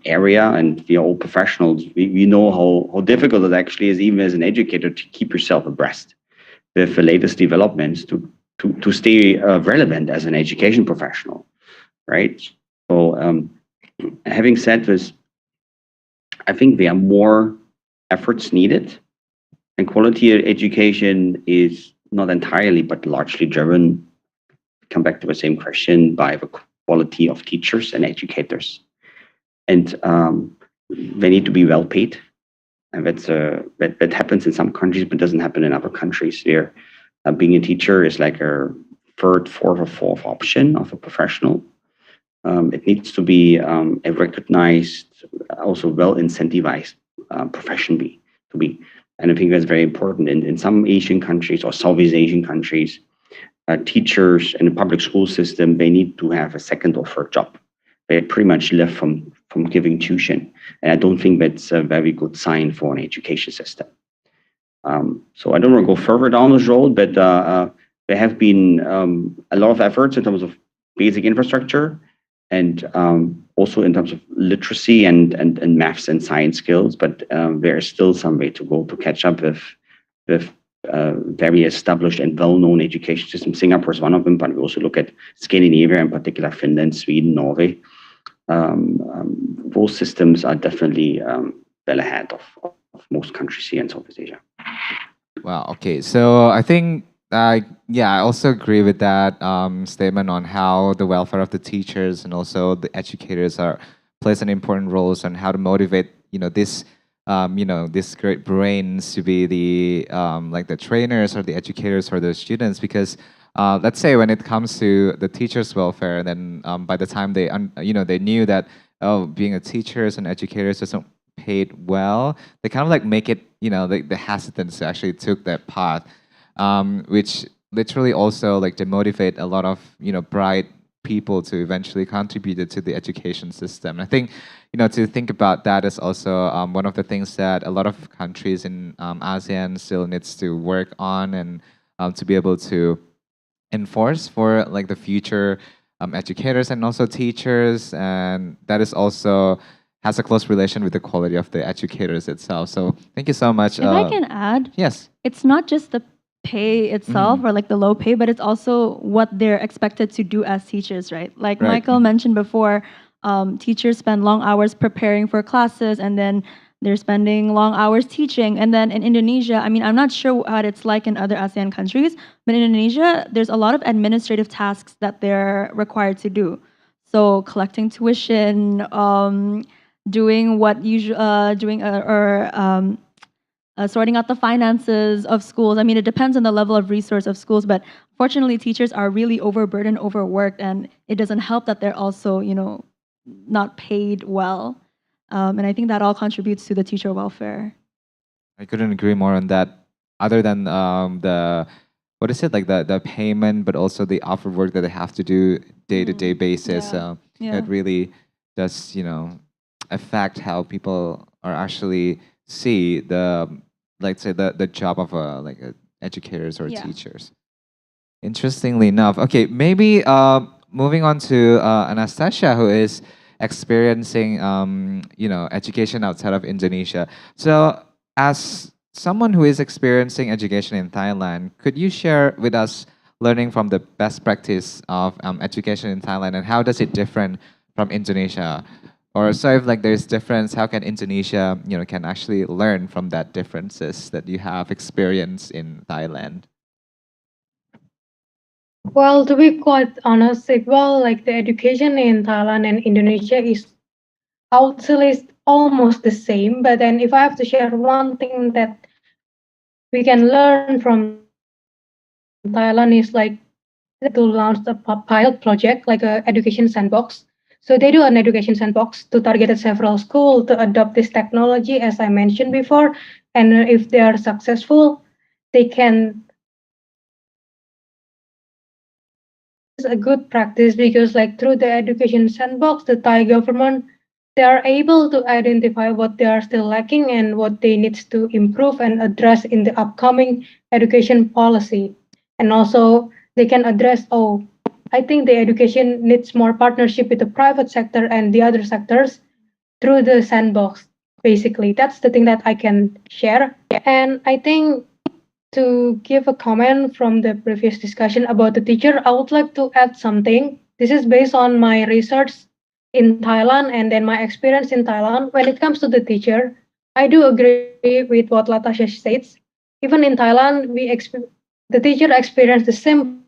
Speaker 4: area, and we are all professionals. We know how difficult it actually is, even as an educator, to keep yourself abreast with the latest developments to stay relevant as an education professional, right? So having said this, I think there are more efforts needed, and quality education is not entirely but largely driven, come back to the same question, by the quality of teachers and educators. And they need to be well paid. And that happens in some countries, but doesn't happen in other countries. Where being a teacher is like a third, fourth, or fourth option of a professional. It needs to be a recognized, also well incentivized profession to be. And I think that's very important. In some Asian countries or Southeast Asian countries, teachers in the public school system, they need to have a second or third job. They pretty much live from giving tuition. And I don't think that's a very good sign for an education system. So I don't want to go further down this road, but there have been a lot of efforts in terms of basic infrastructure, and also in terms of literacy and maths and science skills. But there is still some way to go to catch up with very established and well-known education systems. Singapore is one of them, but we also look at Scandinavia, in particular Finland, Sweden, Norway. Those systems are definitely well ahead of most countries here in Southeast Asia.
Speaker 2: Wow. Okay. So I think, yeah, I also agree with that statement on how the welfare of the teachers and also the educators plays an important roles on how to motivate, this, these great brains to be the like the trainers or the educators for the students. Because let's say when it comes to the teachers' welfare, then by the time they they knew that being a teachers and educators isn't paid well, they kind of like make it the hesitance to actually took that path, which literally also like demotivate a lot of bright people to eventually contribute to the education system. And I think to think about that is also one of the things that a lot of countries in ASEAN still needs to work on, and to be able to enforce for like the future educators and also teachers, and that is also has a close relation with the quality of the educators itself. So thank you so much.
Speaker 6: If I can add,
Speaker 2: yes,
Speaker 6: it's not just the pay itself or like the low pay, but it's also what they're expected to do as teachers, right? Like Michael mentioned before, teachers spend long hours preparing for classes, and then they're spending long hours teaching. And then in Indonesia, I mean, I'm not sure what it's like in other ASEAN countries, but in Indonesia, there's a lot of administrative tasks that they're required to do. So collecting tuition, doing what sorting out the finances of schools. I mean, it depends on the level of resource of schools, but fortunately, teachers are really overburdened, overworked, and it doesn't help that they're also, not paid well. And I think that all contributes to the teacher welfare.
Speaker 2: I couldn't agree more on that. Other than the what is it, like the payment, but also the offer work that they have to do day-to-day basis. It really does affect how people are actually see the, let's say, the job of educators or teachers. Interestingly enough, okay, maybe moving on to Anastasia, who is experiencing education outside of Indonesia. So as someone who is experiencing education in Thailand, could you share with us learning from the best practice of education in Thailand, and how does it different from Indonesia? Or so if like there's difference, how can Indonesia can actually learn from that differences that you have experienced in Thailand?
Speaker 5: Well, to be quite honest, like the education in Thailand and Indonesia is, I would say, is almost the same. But then, if I have to share one thing that we can learn from Thailand is like to launch a pilot project, like a education sandbox. So they do an education sandbox to target several schools to adopt this technology, as I mentioned before. And if they are successful, they can. This is a good practice because, like, through the education sandbox, the Thai government, they are able to identify what they are still lacking and what they need to improve and address in the upcoming education policy. And also, they can address, oh, I think the education needs more partnership with the private sector and the other sectors through the sandbox. Basically, that's the thing that I can share. And I think to give a comment from the previous discussion about the teacher, I would like to add something. This is based on my research in Thailand and then my experience in Thailand. When it comes to the teacher, I do agree with what Latasha states. Even in Thailand, the teacher experience the same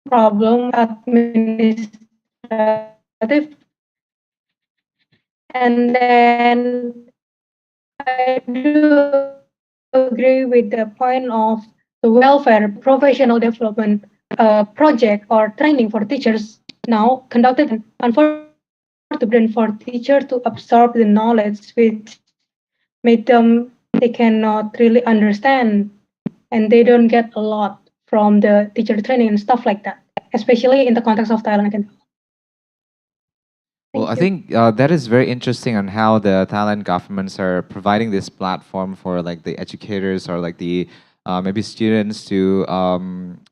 Speaker 5: problem administrative, and then I do agree with the point of the welfare professional development project or training for teachers now conducted and unfortunately for teacher to absorb the knowledge which made them they cannot really understand and they don't get a lot from the teacher training and stuff like that, especially in the context of Thailand.
Speaker 2: Well,
Speaker 5: Thank
Speaker 2: I
Speaker 5: you.
Speaker 2: think that is very interesting on how the Thailand governments are providing this platform for like the educators or like the maybe students to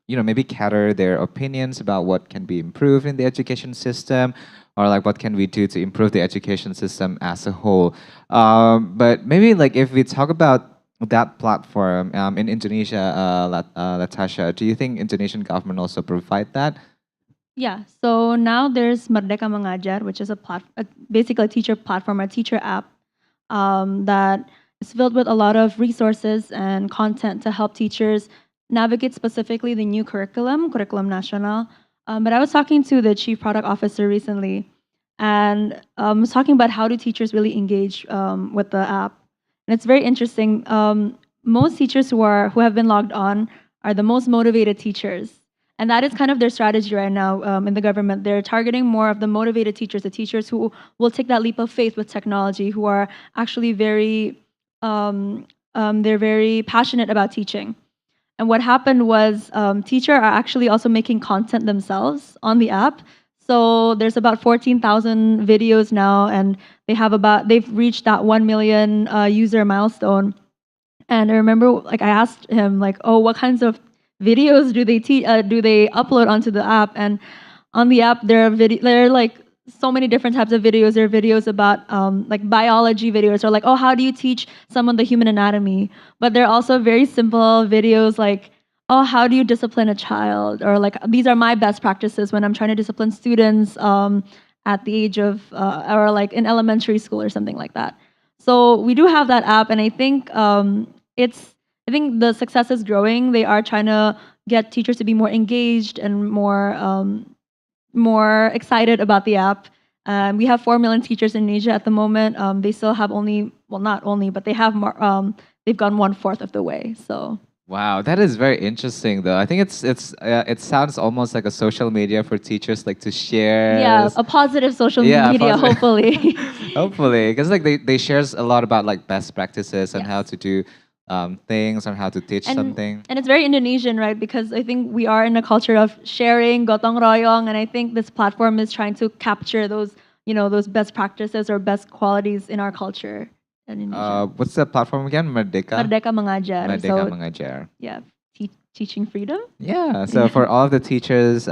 Speaker 2: maybe cater their opinions about what can be improved in the education system or like what can we do to improve the education system as a whole. But maybe like if we talk about that platform in Indonesia, Latasha, do you think Indonesian government also provide that?
Speaker 6: Yeah, so now there's Merdeka Mengajar, which is basically a teacher platform, a teacher app that is filled with a lot of resources and content to help teachers navigate specifically the new Curriculum Nasional. But I was talking to the chief product officer recently, and was talking about how do teachers really engage with the app, and it's very interesting. Most teachers who have been logged on are the most motivated teachers. And that is kind of their strategy right now in the government. They're targeting more of the motivated teachers, the teachers who will take that leap of faith with technology, who are actually they're very passionate about teaching. And what happened was teachers are actually also making content themselves on the app. So there's about 14,000 videos now, and they've reached that 1 million user milestone. And I remember, like, I asked him, like, "Oh, what kinds of videos do they upload onto the app?" And on the app, there are like so many different types of videos. There are videos about like biology videos, or like, "Oh, how do you teach someone the human anatomy?" But there are also very simple videos like, "Oh, how do you discipline a child?" Or like, "These are my best practices when I'm trying to discipline students at the age of or like in elementary school or something like that." So we do have that app, and it's I think the success is growing. They are trying to get teachers to be more engaged and more excited about the app. We have 4 million teachers in Asia at the moment. They still have not only, but they have more. They've gone 1/4 of the way. So
Speaker 2: Wow, that is very interesting though. I think it sounds almost like a social media for teachers like to share.
Speaker 6: yeah, a positive social
Speaker 2: Yeah,
Speaker 6: media,
Speaker 2: positive.
Speaker 6: hopefully.
Speaker 2: Hopefully, because like they shares a lot about like best practices and how
Speaker 6: Yes.
Speaker 2: to do things and how to teach something.
Speaker 6: And it's very Indonesian, right? Because I think we are in a culture of sharing, gotong royong, and I think this platform is trying to capture those best practices or best qualities in our culture in Indonesia.
Speaker 2: What's the platform again? Merdeka.
Speaker 6: Merdeka Mengajar.
Speaker 2: Merdeka
Speaker 6: So
Speaker 2: Mengajar.
Speaker 6: yeah, teaching freedom.
Speaker 2: Yeah. So for all of the teachers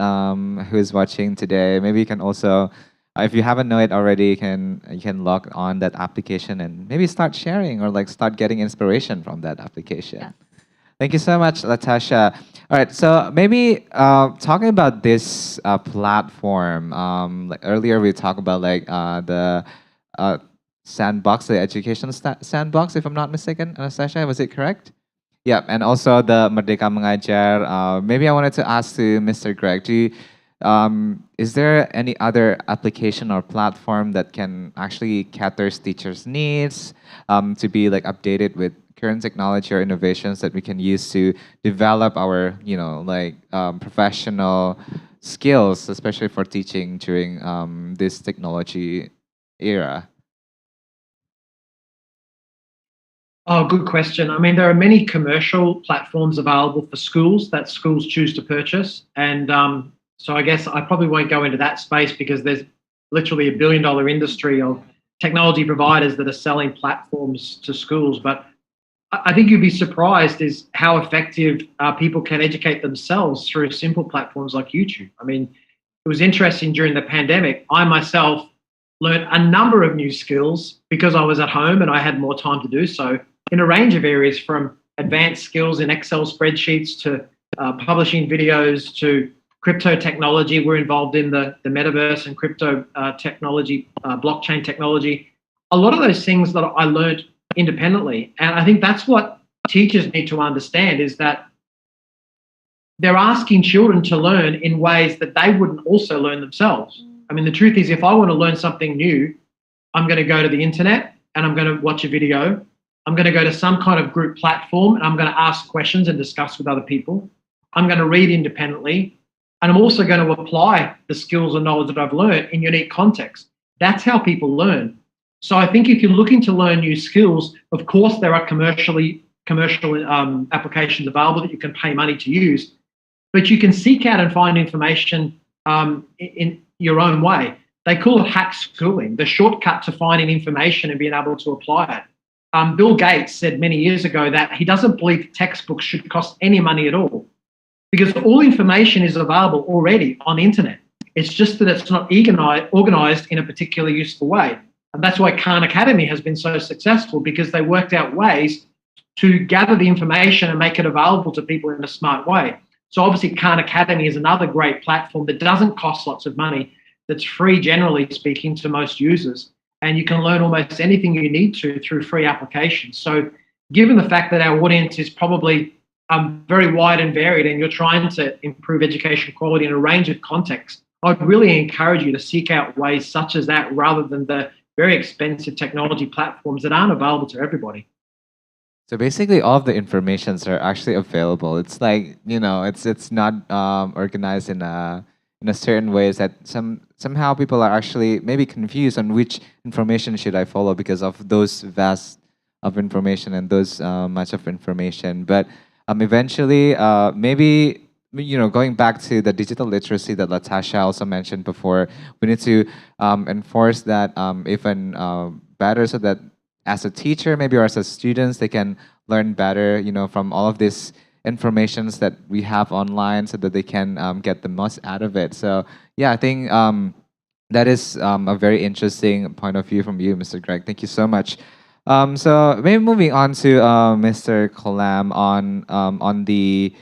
Speaker 2: who's watching today, maybe you can also, if you haven't know it already, you can log on that application and maybe start sharing or like start getting inspiration from that application.
Speaker 6: Yes.
Speaker 2: Thank you so much, Latasha. All right, so maybe talking about this platform. Like earlier, we talked about like the sandbox, the educational sandbox, if I'm not mistaken. Anastasia, was it correct? Yeah, and also the Merdeka Mengajar. Maybe I wanted to ask to Mr. Greg, is there any other application or platform that can actually caters teachers' needs to be like updated with current technology or innovations that we can use to develop our, professional skills, especially for teaching during this technology era?
Speaker 3: Oh, good question. I mean, there are many commercial platforms available for schools that schools choose to purchase. And so I guess I probably won't go into that space because there's literally a billion-dollar industry of technology providers that are selling platforms to schools. But I think you'd be surprised is how effective people can educate themselves through simple platforms like YouTube. I mean, it was interesting during the pandemic. I myself learned a number of new skills because I was at home and I had more time to do so in a range of areas, from advanced skills in Excel spreadsheets to publishing videos to crypto technology. We're involved in the metaverse and crypto technology, blockchain technology. A lot of those things that I learned independently. And I think that's what teachers need to understand, is that they're asking children to learn in ways that they wouldn't also learn themselves. I mean, the truth is, if I want to learn something new, I'm going to go to the internet and I'm going to watch a video. I'm going to go to some kind of group platform and I'm going to ask questions and discuss with other people. I'm going to read independently. And I'm also going to apply the skills and knowledge that I've learned in unique contexts. That's how people learn. So I think if you're looking to learn new skills, of course, there are commercial applications available that you can pay money to use, but you can seek out and find information in your own way. They call it hack schooling, the shortcut to finding information and being able to apply it. Bill Gates said many years ago that he doesn't believe textbooks should cost any money at all, because all information is available already on the internet. It's just that it's not organized in a particularly useful way. And that's why Khan Academy has been so successful, because they worked out ways to gather the information and make it available to people in a smart way. So obviously Khan Academy is another great platform that doesn't cost lots of money, that's free, generally speaking, to most users. And you can learn almost anything you need to through free applications. So given the fact that our audience is probably very wide and varied, and you're trying to improve education quality in a range of contexts, I'd really encourage you to seek out ways such as that, rather than the very expensive technology platforms that aren't available to everybody.
Speaker 2: So basically, all of the informations are actually available. It's like, it's not organized in a certain ways that somehow people are actually maybe confused on which information should I follow because of those vast of information and those much of information. But eventually, maybe going back to the digital literacy that Latasha also mentioned before, we need to enforce that even better, so that as a teacher, maybe, or as a students, they can learn better, from all of this informations that we have online, so that they can get the most out of it. So yeah, I think that is a very interesting point of view from you, Mr. Greg. Thank you so much. So maybe moving on to Mr. Kolam on the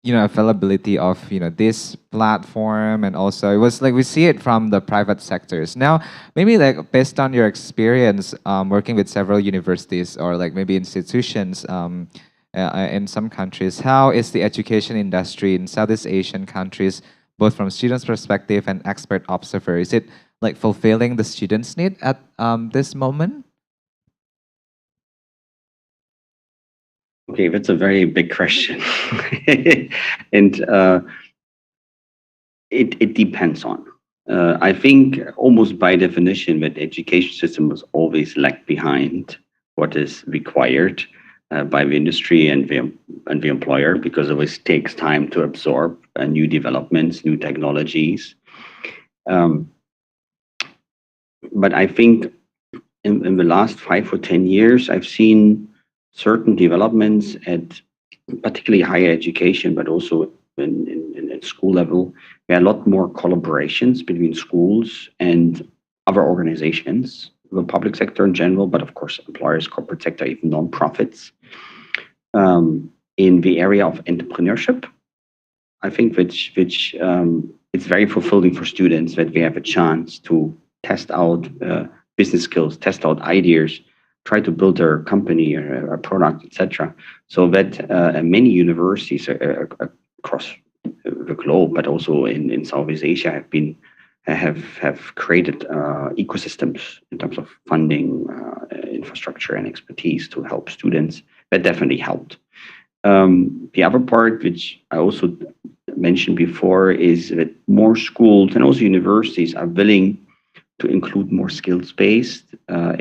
Speaker 2: availability of this platform, and also it was like we see it from the private sectors. Now maybe like based on your experience working with several universities or like maybe institutions in some countries, how is the education industry in Southeast Asian countries, both from students' perspective and expert observer? Is it like fulfilling the students' need at this moment?
Speaker 4: Okay, that's a very big question. And it depends on. I think almost by definition that the education system was always lagged behind what is required by the industry and the employer, because it always takes time to absorb new developments, new technologies. But I think in the last 5 or 10 years, I've seen certain developments at particularly higher education, but also in school level. There are a lot more collaborations between schools and other organizations, the public sector in general, but of course employers, corporate sector, even non-profits. In the area of entrepreneurship, I think which it's very fulfilling for students that they have a chance to test out business skills, test out ideas, try to build their company or a product, etc. So that many universities across the globe, but also in Southeast Asia, have created ecosystems in terms of funding, infrastructure, and expertise to help students. That definitely helped. The other part, which I also mentioned before, is that more schools and also universities are willing to include more skills-based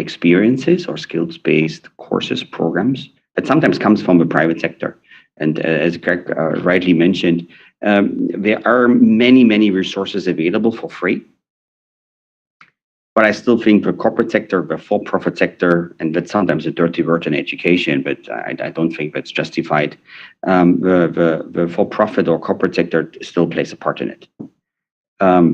Speaker 4: experiences or skills-based courses, programs that sometimes comes from the private sector. And as Greg rightly mentioned, there are many resources available for free. But I still think the corporate sector, the for-profit sector, and that's sometimes a dirty word in education, but I don't think that's justified. The for-profit or corporate sector still plays a part in it.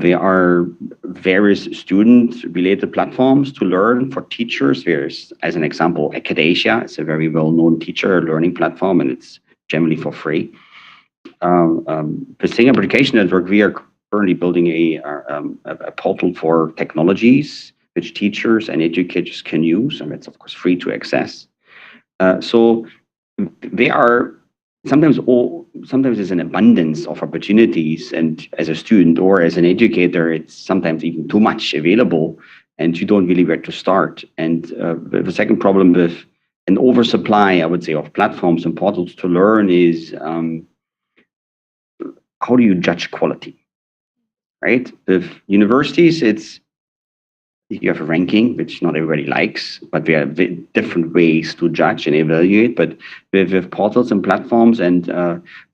Speaker 4: There are various student-related platforms to learn for teachers. There's, as an example, Acadasia. It's a very well-known teacher learning platform, and it's generally for free. The Singapore Education Network, we are currently building a portal for technologies which teachers and educators can use, and it's of course free to access. So they are sometimes there's an abundance of opportunities, and as a student or as an educator, it's sometimes even too much available, and you don't really where to start. And the second problem with an oversupply, I would say, of platforms and portals to learn is how do you judge quality, right? With universities, you have a ranking, which not everybody likes, but there are different ways to judge and evaluate. But with portals and platforms, and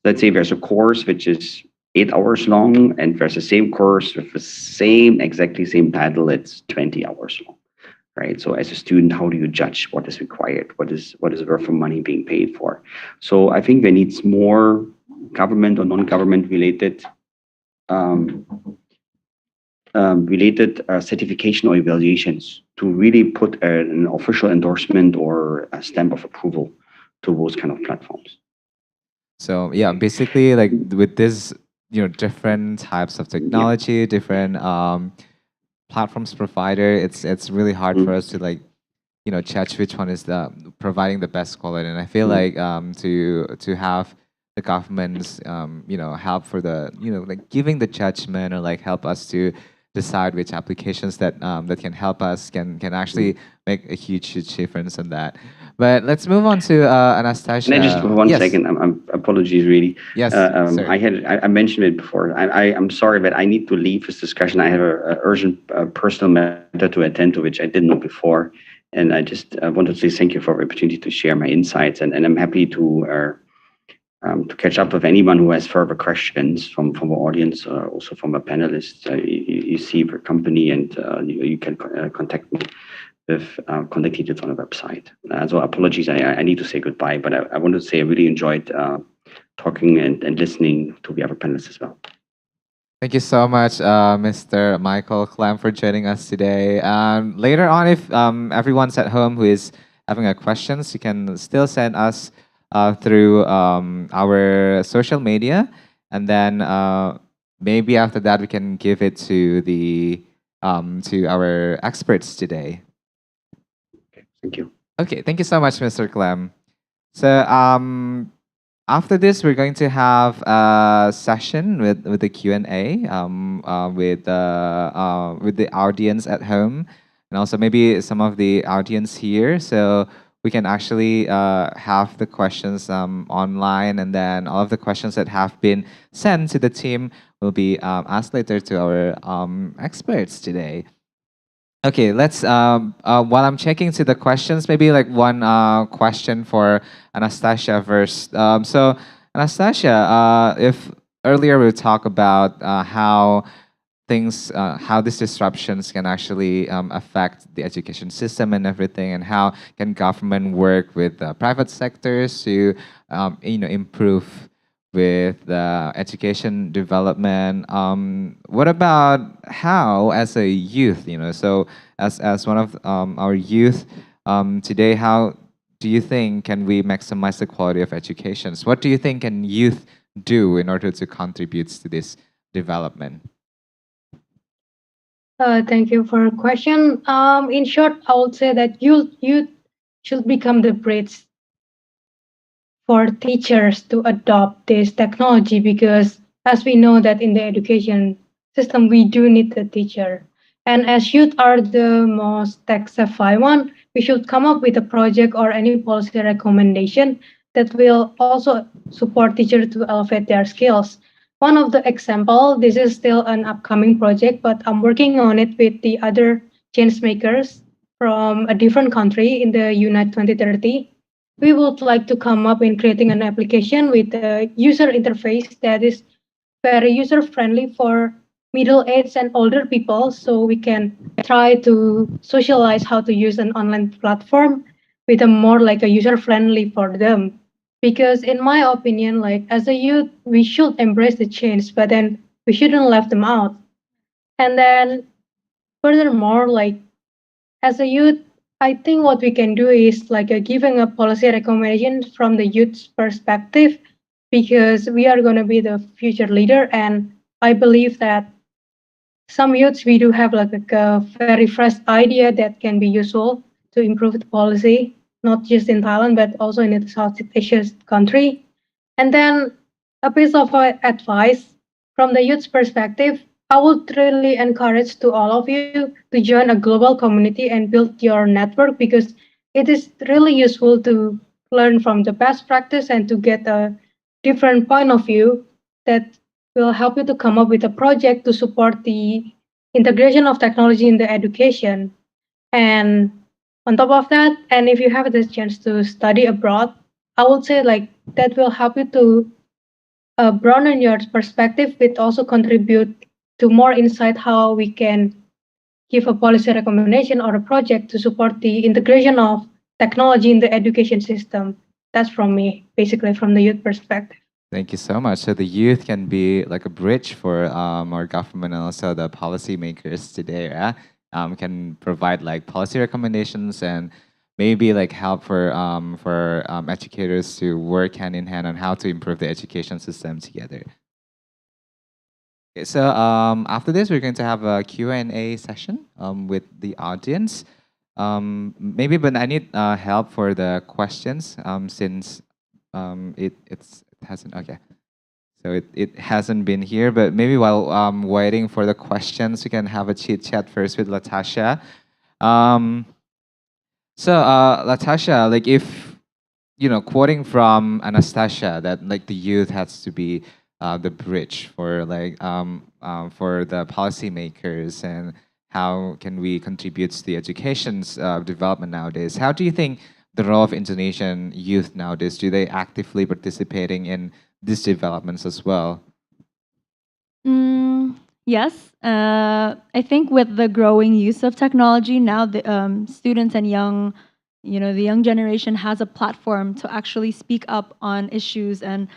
Speaker 4: let's say there's a course which is 8 hours long, and there's the same course with the exactly same title, it's 20 hours long, right? So as a student, how do you judge what is required? What is worth of money being paid for? So I think there needs more government or non-government related certification or evaluations to really put an official endorsement or a stamp of approval to those kind of platforms.
Speaker 2: So yeah, basically, like with this, different types of technology, different platforms provider, it's really hard for us to judge which one is providing the best quality. And I feel like to have the government's help for the giving the judgment, or help us to decide which applications that can help us can actually make a huge difference in that. But let's move on to Anastasia.
Speaker 4: Can I just one second? Apologies, really.
Speaker 2: Yes.
Speaker 4: I mentioned it before. I'm sorry, but I need to leave this discussion. I have an urgent personal matter to attend to, which I didn't know before, and I just wanted to say thank you for the opportunity to share my insights, and I'm happy to catch up with anyone who has further questions from the audience, also from the panelists. You see the company, and you can contact me with contact details on the website. So apologies, I need to say goodbye, but I wanted to say I really enjoyed talking and listening to the other panelists as well.
Speaker 2: Thank you so much, Mr. Michael Clem, for joining us today. Later on, if everyone's at home who is having a questions, you can still send us through our social media, and then maybe after that we can give it to our experts today.
Speaker 4: Okay, thank you.
Speaker 2: Okay, thank you so much, Mr. Clem. So after this, we're going to have a session with the Q&A with the audience at home, and also maybe some of the audience here. So we can actually have the questions online, and then all of the questions that have been sent to the team will be asked later to our experts today. Okay, let's, while I'm checking to the questions, maybe one question for Anastasia first. So Anastasia, if earlier we talked about how these disruptions can actually affect the education system and everything, and how can government work with the private sectors to improve with education development. What about how, as a youth, so as one of our youth today, how do you think can we maximize the quality of education? So what do you think can youth do in order to contribute to this development?
Speaker 5: Thank you for a question. In short, I would say that youth should become the bridge for teachers to adopt this technology, because as we know that in the education system we do need the teacher, and as youth are the most tech savvy one, we should come up with a project or any policy recommendation that will also support teachers to elevate their skills. One of the example, this is still an upcoming project, but I'm working on it with the other change makers from a different country in the Unite 2030. We would like to come up in creating an application with a user interface that is very user friendly for middle aged and older people, so we can try to socialize how to use an online platform with a more like a user friendly for them. Because in my opinion, like as a youth we should embrace the change, but then we shouldn't left them out. And then furthermore, like as a youth, I think what we can do is like giving a policy recommendation from the youth's perspective, because we are going to be the future leader. And I believe that some youths, we do have like a very fresh idea that can be useful to improve the policy, not just in Thailand, but also in the Southeast Asia country. And then a piece of advice from the youth's perspective, I would really encourage to all of you to join a global community and build your network, because it is really useful to learn from the best practice and to get a different point of view that will help you to come up with a project to support the integration of technology in the education. And on top of that, and if you have the chance to study abroad, I would say like that will help you to broaden your perspective, but also contribute to more insight how we can give a policy recommendation or a project to support the integration of technology in the education system. That's from me, basically from the youth perspective.
Speaker 2: Thank you so much. So the youth can be like a bridge for our government and also the policymakers today, yeah? Can provide like policy recommendations and maybe like help for educators to work hand in hand on how to improve the education system together. Okay, so after this, we're going to have a Q&A session with the audience. Maybe, but I need help for the questions since it hasn't, okay. So it hasn't been here, but maybe while waiting for the questions, we can have a chit chat first with Latasha. So Latasha, like if, you know, quoting from Anastasia, that like the youth has to be the bridge for for the policymakers and how can we contribute to the education's development nowadays. How do you think the role of Indonesian youth nowadays, do they actively participating in these developments as well?
Speaker 6: Yes, I think with the growing use of technology now, the students and the young generation has a platform to actually speak up on issues and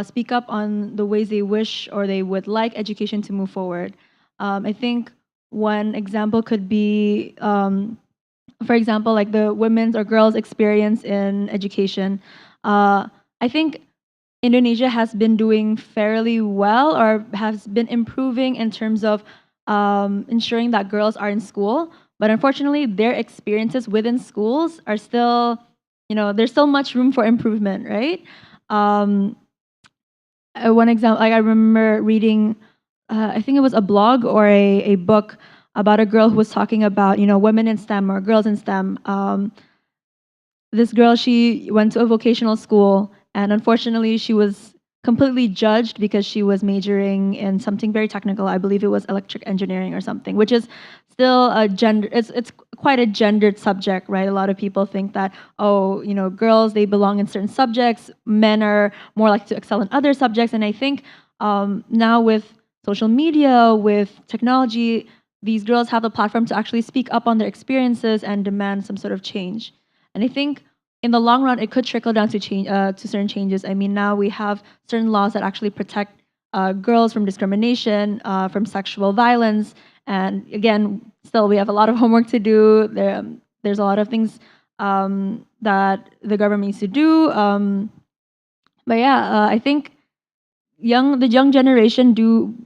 Speaker 6: speak up on the ways they wish or they would like education to move forward. I think one example could be, for example, like the women's or girls' experience in education. I think Indonesia has been doing fairly well or has been improving in terms of ensuring that girls are in school. But unfortunately, their experiences within schools are still, there's still much room for improvement, right? One example, like I remember reading, I think it was a blog or a book about a girl who was talking about, women in STEM or girls in STEM. This girl, she went to a vocational school, and unfortunately, she was completely judged because she was majoring in something very technical. I believe it was electric engineering or something, which is still a gender. It's quite a gendered subject, right? A lot of people think that, girls, they belong in certain subjects. Men are more likely to excel in other subjects. And I think now with social media, with technology, these girls have the platform to actually speak up on their experiences and demand some sort of change. And I think in the long run, it could trickle down to change to certain changes. I mean, now we have certain laws that actually protect girls from discrimination, from sexual violence. And again, still we have a lot of homework to do. There's a lot of things that the government needs to do. But yeah, I think the young generation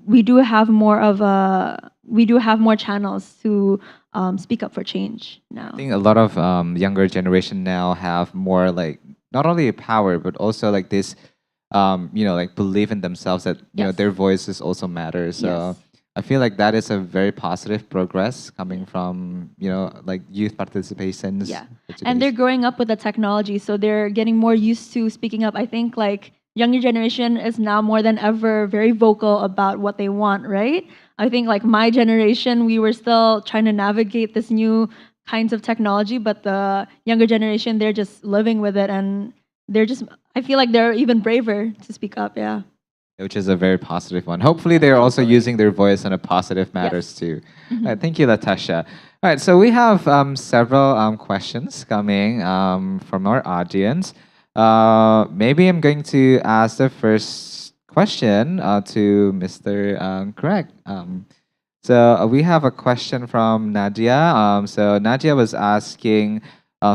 Speaker 6: we do have more of a we do have more channels to speak up for change now.
Speaker 2: I think a lot of younger generation now have more like not only power but also like this, like belief in themselves that
Speaker 6: Yes.
Speaker 2: their voices also matter. So
Speaker 6: Yes.
Speaker 2: I feel like that is a very positive progress coming from like youth participations.
Speaker 6: Yeah.
Speaker 2: for
Speaker 6: And they're
Speaker 2: today's-
Speaker 6: growing up with the technology, so they're getting more used to speaking up. I think like younger generation is now more than ever very vocal about what they want, right? I think like my generation, we were still trying to navigate this new kinds of technology, but the younger generation, they're just living with it, and they're just, I feel like they're even braver to speak up. Yeah.
Speaker 2: which is a very positive one. Hopefully, they're also using their voice in a positive matters too. All right, thank you, Latasha. All right, so we have several questions coming from our audience. Maybe I'm going to ask the first question to Mr. Greg. So we have a question from Nadia. So Nadia was asking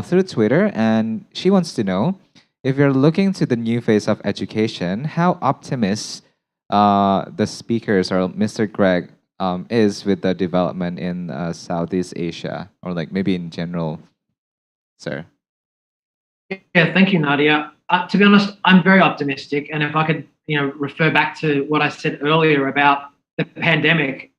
Speaker 2: through Twitter, and she wants to know if you're looking to the new phase of education, how optimist the speakers or Mr. Greg is with the development in Southeast Asia, or like maybe in general, sir.
Speaker 3: Yeah, thank you, Nadia. To be honest, I'm very optimistic, and if I could, refer back to what I said earlier about the pandemic,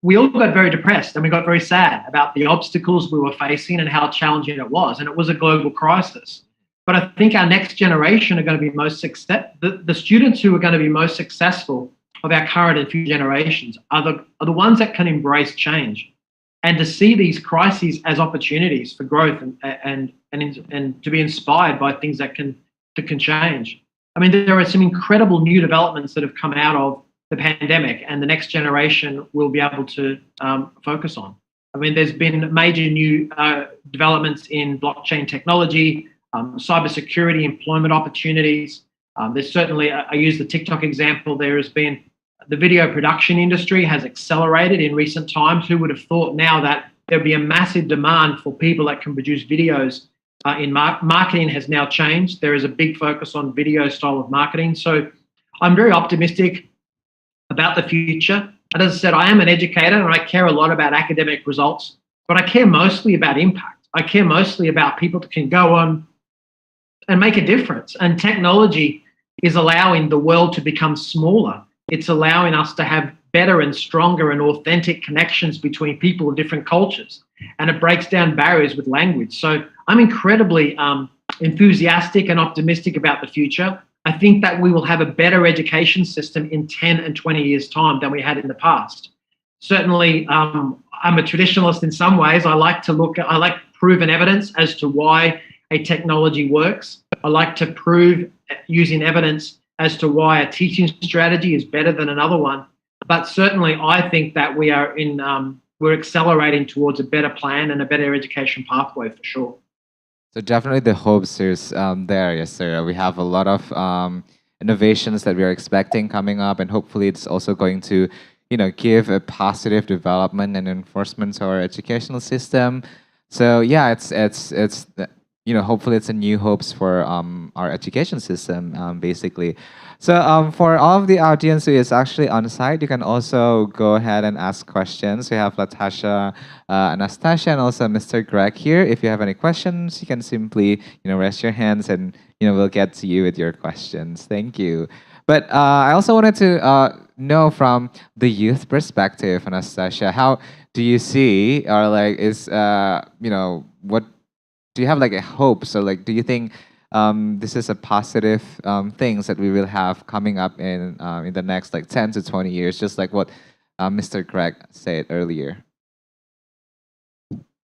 Speaker 3: we all got very depressed and we got very sad about the obstacles we were facing and how challenging it was, and it was a global crisis. But I think our next generation are going to be the students who are going to be most successful of our current and future generations are the ones that can embrace change and to see these crises as opportunities for growth and to be inspired by things that can change. I mean, there are some incredible new developments that have come out of the pandemic, and the next generation will be able to focus on. I mean, there's been major new developments in blockchain technology, cybersecurity, employment opportunities. There's certainly, I use the TikTok example, there has been the video production industry has accelerated in recent times. Who would have thought now that there'd be a massive demand for people that can produce videos in marketing has now changed. There is a big focus on video style of marketing. So I'm very optimistic about the future. And as I said, I am an educator and I care a lot about academic results, but I care mostly about impact. I care mostly about people that can go on and make a difference. And technology is allowing the world to become smaller. It's allowing us to have better and stronger and authentic connections between people of different cultures. And it breaks down barriers with language. So I'm incredibly enthusiastic and optimistic about the future. I think that we will have a better education system in 10 and 20 years' time than we had in the past. Certainly, I'm a traditionalist in some ways. I like proven evidence as to why a technology works. I like to prove using evidence as to why a teaching strategy is better than another one. But certainly, I think that we're accelerating towards a better plan and a better education pathway for sure.
Speaker 2: So definitely the hopes is there, yes, sir. We have a lot of innovations that we are expecting coming up, and hopefully it's also going to, give a positive development and enforcement to our educational system. So yeah, it's hopefully it's a new hopes for our education system, basically. So for all of the audience who is actually on site, you can also go ahead and ask questions. We have Latasha, Anastasia, and also Mr. Greg here. If you have any questions, you can simply raise your hands, and we'll get to you with your questions. Thank you. But I also wanted to know from the youth perspective, Anastasia, how do you see, or like what do you have like a hope? So like, do you think this is a positive things that we will have coming up in the next like 10 to 20 years, just like what Mr. Greg said earlier?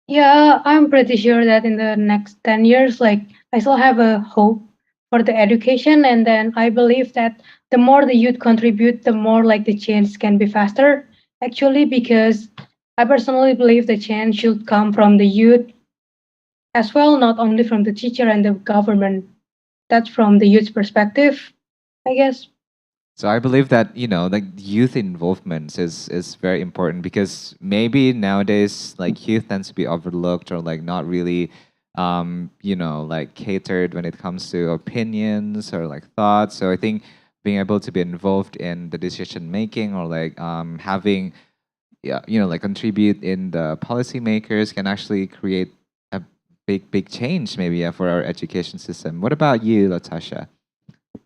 Speaker 5: Yeah, I'm pretty sure that in the next 10 years, like I still have a hope for the education. And then I believe that the more the youth contribute, the more like the change can be faster, actually, because I personally believe the change should come from the youth as well, not only from the teacher and the government. That's from the youth perspective, I guess.
Speaker 2: So I believe that like youth involvement is very important, because maybe nowadays like youth tends to be overlooked or like not really like catered when it comes to opinions or like thoughts. So I think being able to be involved in the decision making, or like having yeah, like contribute in the policymakers can actually create a big change maybe, yeah, for our education system. What about you, Latasha?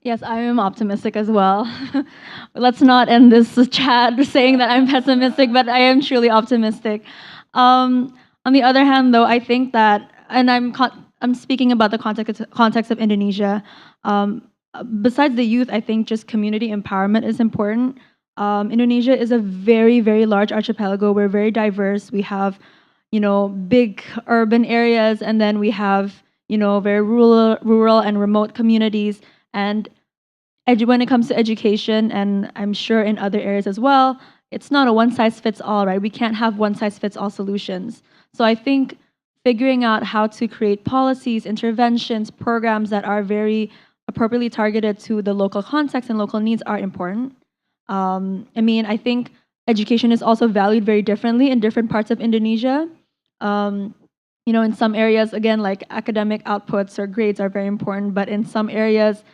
Speaker 6: Yes, I am optimistic as well. Let's not end this chat saying that I'm pessimistic, but I am truly optimistic. On the other hand, though, I think that, and I'm speaking about the context of Indonesia. Besides the youth, I think just community empowerment is important. Indonesia is a very, very large archipelago. We're very diverse. We have, big urban areas, and then we have, very rural and remote communities. And when it comes to education, and I'm sure in other areas as well, it's not a one size fits all, right? We can't have one size fits all solutions. So I think figuring out how to create policies, interventions, programs that are very appropriately targeted to the local context and local needs are important. I think education is also valued very differently in different parts of Indonesia. In some areas, again, like academic outputs or grades are very important, but in some areas,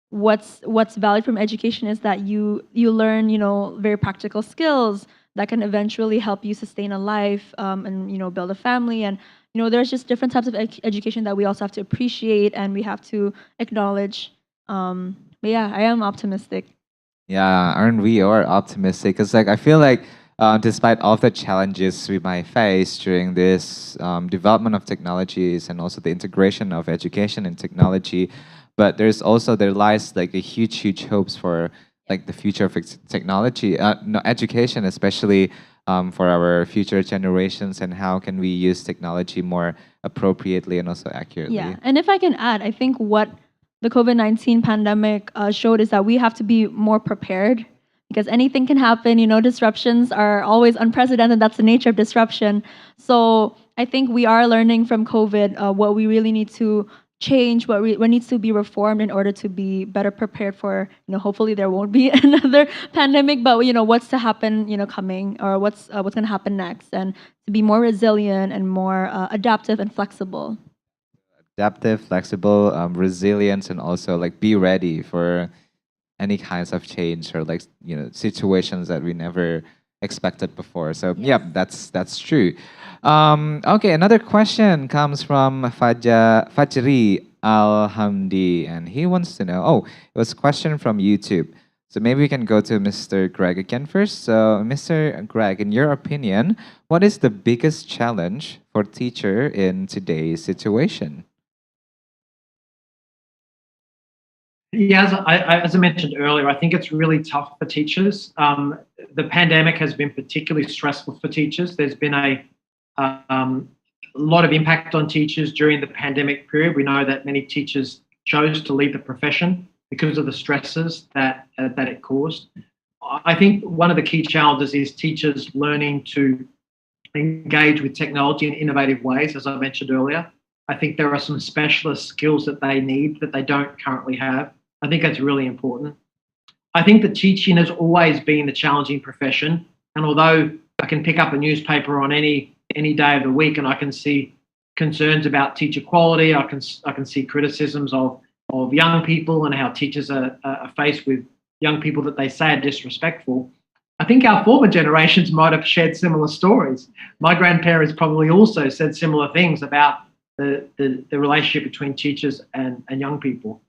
Speaker 6: what's valued from education is that you learn, very practical skills that can eventually help you sustain a life, and build a family. And there's just different types of education that we also have to appreciate and we have to acknowledge. But yeah, I am optimistic.
Speaker 2: Yeah, aren't we all optimistic? Because I feel like despite all the challenges we might face during this development of technologies and also the integration of education and technology, but there lies like a huge hopes for like the future of technology, no, education, especially for our future generations, and how can we use technology more appropriately and also accurately.
Speaker 6: Yeah, and if I can add, I think what the COVID-19 pandemic showed is that we have to be more prepared because anything can happen. Disruptions are always unprecedented. That's the nature of disruption. So I think we are learning from COVID what we really need to change, what needs to be reformed in order to be better prepared for, hopefully there won't be another pandemic, but what's to happen, coming, or what's going to happen next, and to be more resilient and more adaptive and flexible.
Speaker 2: Adaptive, flexible, resilience, and also like be ready for any kinds of change or like situations that we never expected before. So yeah, that's true. Okay, another question comes from Fajri Alhamdi, and he wants to know. Oh, it was a question from YouTube. So maybe we can go to Mr. Greg again first. So, Mr. Greg, in your opinion, what is the biggest challenge for teacher in today's situation?
Speaker 3: Yeah, as I mentioned earlier, I think it's really tough for teachers. The pandemic has been particularly stressful for teachers. There's been a lot of impact on teachers during the pandemic period. We know that many teachers chose to leave the profession because of the stresses that it caused. I think one of the key challenges is teachers learning to engage with technology in innovative ways, as I mentioned earlier. I think there are some specialist skills that they need that they don't currently have. I think that's really important. I think that teaching has always been the challenging profession. And although I can pick up a newspaper on any day of the week and I can see concerns about teacher quality, I can see criticisms of young people and how teachers are faced with young people that they say are disrespectful. I think our former generations might have shared similar stories. My grandparents probably also said similar things about the relationship between teachers and young people.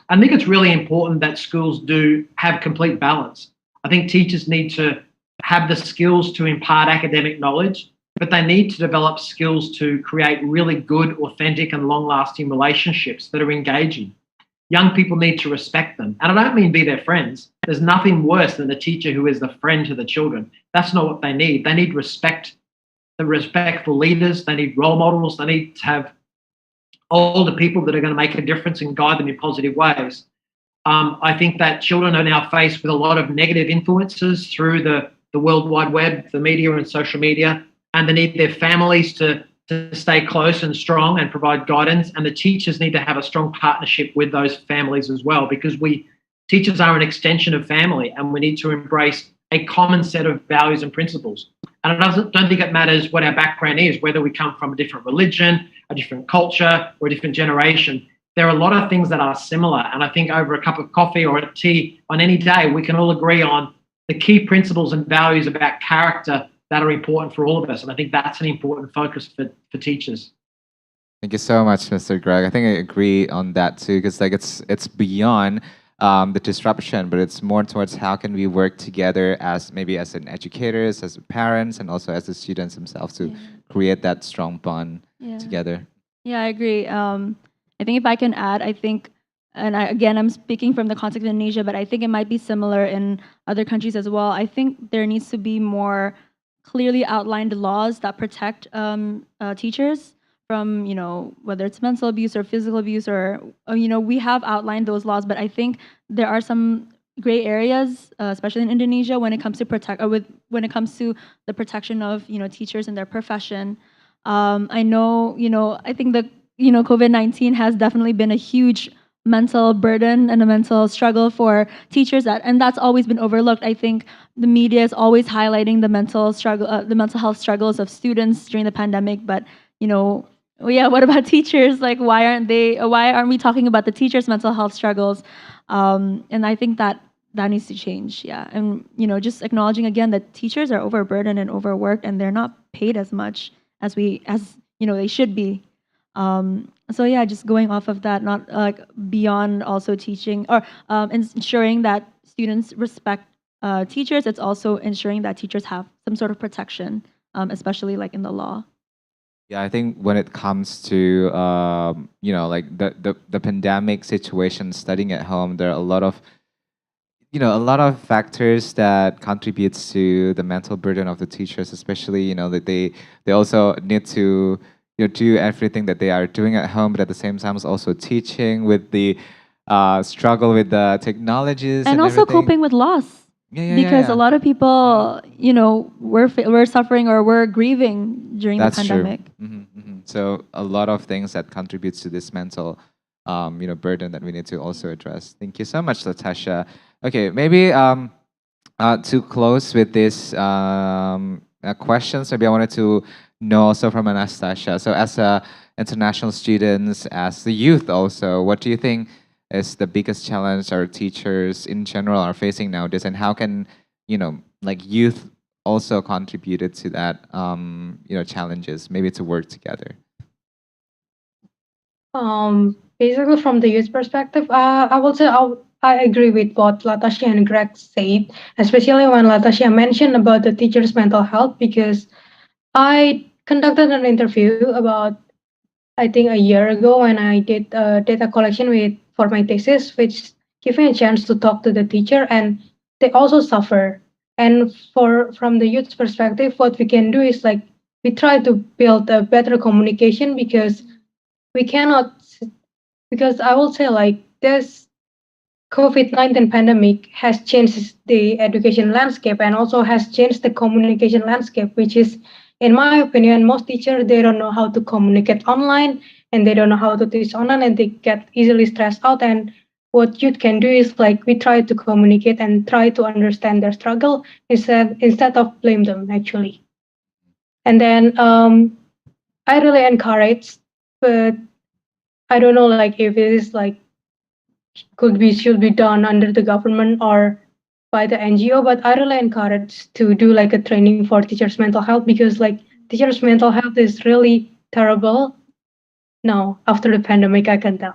Speaker 3: I think it's really important that schools do have complete balance. I think teachers need to have the skills to impart academic knowledge, but they need to develop skills to create really good, authentic, and long-lasting relationships that are engaging. Young people need to respect them. And I don't mean be their friends. There's nothing worse than a teacher who is the friend to the children. That's not what they need. They need respect, the respectful leaders. They need role models. They need to have older people that are going to make a difference and guide them in positive ways. I think that children are now faced with a lot of negative influences through the World Wide Web, the media and social media, and they need their families to stay close and strong and provide guidance. And the teachers need to have a strong partnership with those families as well, because teachers are an extension of family, and we need to embrace a common set of values and principles. And I don't think it matters what our background is, whether we come from a different religion, a different culture, or a different generation. There are a lot of things that are similar. And I think over a cup of coffee or a tea on any day, we can all agree on the key principles and values about character that are important for all of us. And I think that's an important focus for teachers.
Speaker 2: Thank you so much, Mr. Greg. I think I agree on that too, because like it's beyond the disruption, but it's more towards how can we work together as maybe as an educators, as parents, and also as the students themselves to create that strong bond together.
Speaker 6: Yeah, I agree. I think if I can add, I think, and again, I'm speaking from the context of Indonesia, but I think it might be similar in other countries as well. I think there needs to be more clearly outlined laws that protect teachers from, whether it's mental abuse or physical abuse, or we have outlined those laws, but I think there are some gray areas, especially in Indonesia, when it comes to when it comes to the protection of teachers and their profession. I know, I think that COVID-19 has definitely been a huge mental burden and a mental struggle for teachers, and that's always been overlooked. I think the media is always highlighting the mental mental health struggles of students during the pandemic, but what about teachers? Like, why aren't we talking about the teachers' mental health struggles? And I think that needs to change. Yeah, and just acknowledging again that teachers are overburdened and overworked, and they're not paid as much as they should be. So yeah, just going off of that, not like beyond also teaching or ensuring that students respect teachers. It's also ensuring that teachers have some sort of protection, especially like in the law.
Speaker 2: Yeah, I think when it comes to like the pandemic situation, studying at home, there are a lot of factors that contributes to the mental burden of the teachers, especially that they also need to do everything that they are doing at home, but at the same time also teaching with the struggle with the technologies
Speaker 6: and also
Speaker 2: everything.
Speaker 6: Coping with loss. Because a lot of people, we're suffering or we're grieving during
Speaker 2: That's
Speaker 6: the pandemic.
Speaker 2: True. So a lot of things that contributes to this mental, burden that we need to also address. Thank you so much, Latasha. Okay, maybe to close with this questions, maybe I wanted to know also from Anastasia. So as a international students, as the youth also, what do you think is the biggest challenge our teachers in general are facing nowadays, and how can like youth also contributed to that challenges, maybe to work together?
Speaker 5: Basically, from the youth perspective, I would say I agree with what Latasha and Greg said, especially when Latasha mentioned about the teachers' mental health, because I conducted an interview about, I think, a year ago when I did data collection for my thesis, which gave me a chance to talk to the teacher, and they also suffer. And from the youth's perspective, what we can do is like we try to build a better communication, because we cannot, because I will say like this COVID-19 pandemic has changed the education landscape and also has changed the communication landscape, which is, in my opinion, most teachers, they don't know how to communicate online, and they don't know how to teach online, and they get easily stressed out. And what youth can do is like we try to communicate and try to understand their struggle instead of blame them actually. And then I really encourage, but I don't know like if it is like should be done under the government or by the NGO, but I really encourage to do like a training for teachers' mental health, because like teachers' mental health is really terrible now after the pandemic, I can tell.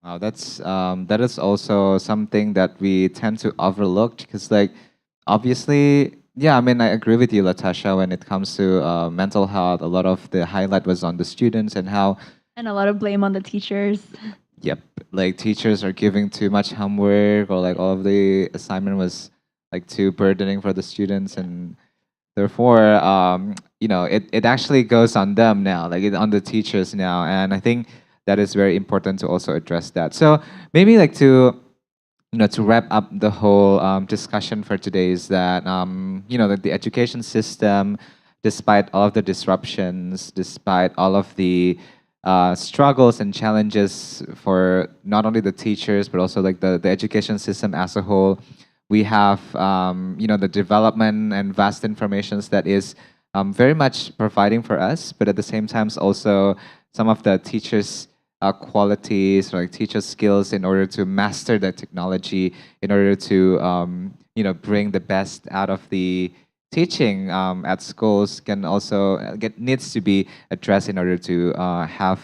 Speaker 2: Wow, that is also something that we tend to overlook, because like obviously, yeah, I mean I agree with you, Latasha, when it comes to mental health. A lot of the highlight was on the students and how
Speaker 6: And a lot of blame on the teachers.
Speaker 2: Yep, like teachers are giving too much homework, or like all of the assignment was like too burdening for the students, and therefore, it actually goes on them now, like on the teachers now, and I think that is very important to also address that. So maybe like to wrap up the whole discussion for today is that that the education system, despite all of the disruptions, despite all of the struggles and challenges for not only the teachers but also like the education system as a whole, we have the development and vast informations that is very much providing for us, but at the same time also some of the teachers qualities or like teacher skills in order to master the technology, in order to bring the best out of the teaching at schools can also needs to be addressed in order to have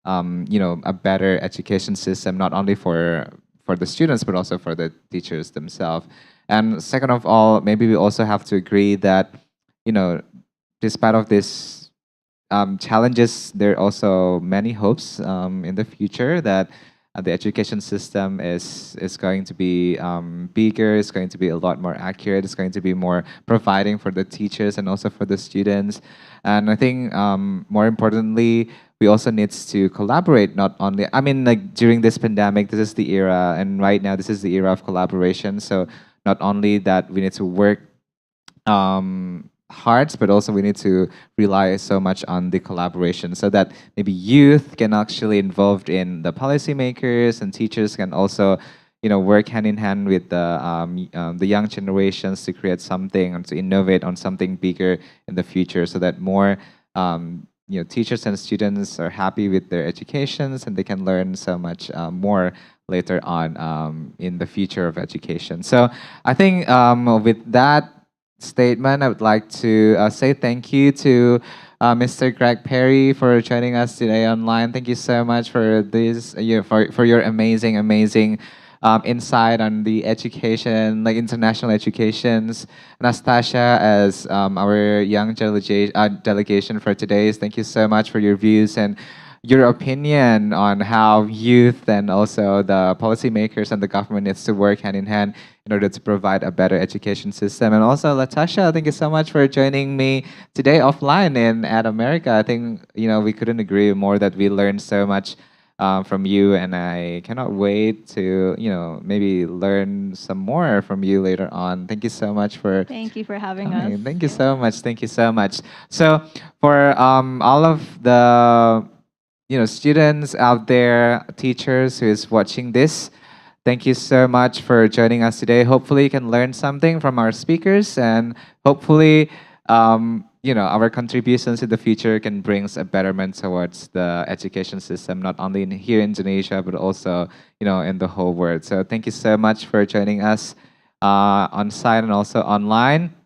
Speaker 2: a better education system, not only for the students but also for the teachers themselves. And second of all, maybe we also have to agree that despite of this challenges, there are also many hopes in the future that the education system is going to be bigger, it's going to be a lot more accurate, it's going to be more providing for the teachers and also for the students. And I think more importantly, we also needs to collaborate, not only, I mean, like during this pandemic, this is the era, and right now this is the era of collaboration. So not only that we need to work hard, but also we need to rely so much on the collaboration so that maybe youth can actually involved in the policymakers, and teachers can also work hand in hand with the young generations to create something and to innovate on something bigger in the future, so that more teachers and students are happy with their educations and they can learn so much more later on in the future of education. So I think with that statement, I would like to say thank you to Mr. Greg Perry for joining us today online. Thank you so much for this, for your amazing insight on the education, like international educations. Nastasia, as our young delegation for today, thank you so much for your views and your opinion on how youth and also the policymakers and the government needs to work hand in hand in order to provide a better education system. And also, Latasha, thank you so much for joining me today offline in At America. I think we couldn't agree more that we learned so much from you, and I cannot wait to maybe learn some more from you later on. Thank you so much for
Speaker 6: Thank you for having
Speaker 2: coming.
Speaker 6: us.
Speaker 2: Thank you so much. Thank you so much. So for all of the students out there, teachers who is watching this, thank you so much for joining us today. Hopefully, you can learn something from our speakers, and hopefully, our contributions in the future can bring a betterment towards the education system, not only here in Indonesia, but also, in the whole world. So thank you so much for joining us on site and also online.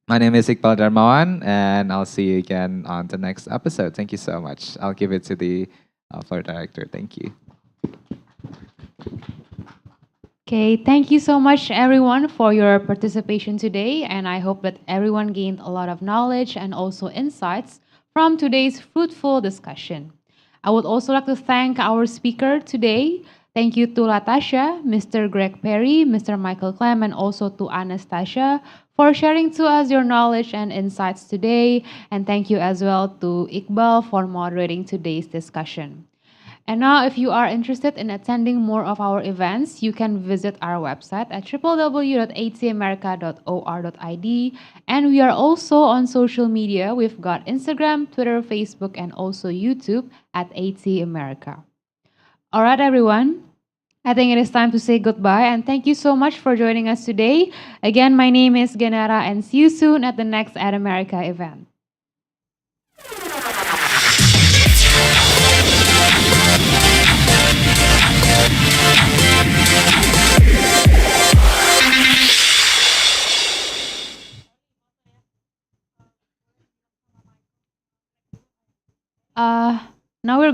Speaker 2: My name is Iqbal Darmawan, and I'll see you again on the next episode. Thank you so much. I'll give it to the floor director. Thank you.
Speaker 1: Okay, thank you so much, everyone, for your participation today. And I hope that everyone gained a lot of knowledge and also insights from today's fruitful discussion. I would also like to thank our speaker today. Thank you to Latasha, Mr. Greg Perry, Mr. Michael Clem, and also to Anastasia for sharing to us your knowledge and insights today. And thank you as well to Iqbal for moderating today's discussion. And now, if you are interested in attending more of our events, you can visit our website at www.atcamerica.or.id. And we are also on social media. We've got Instagram, Twitter, Facebook, and also YouTube at AT America. All right, everyone. I think it is time to say goodbye, and thank you so much for joining us today. Again, my name is Genera, and see you soon at the next At America event. Now we're going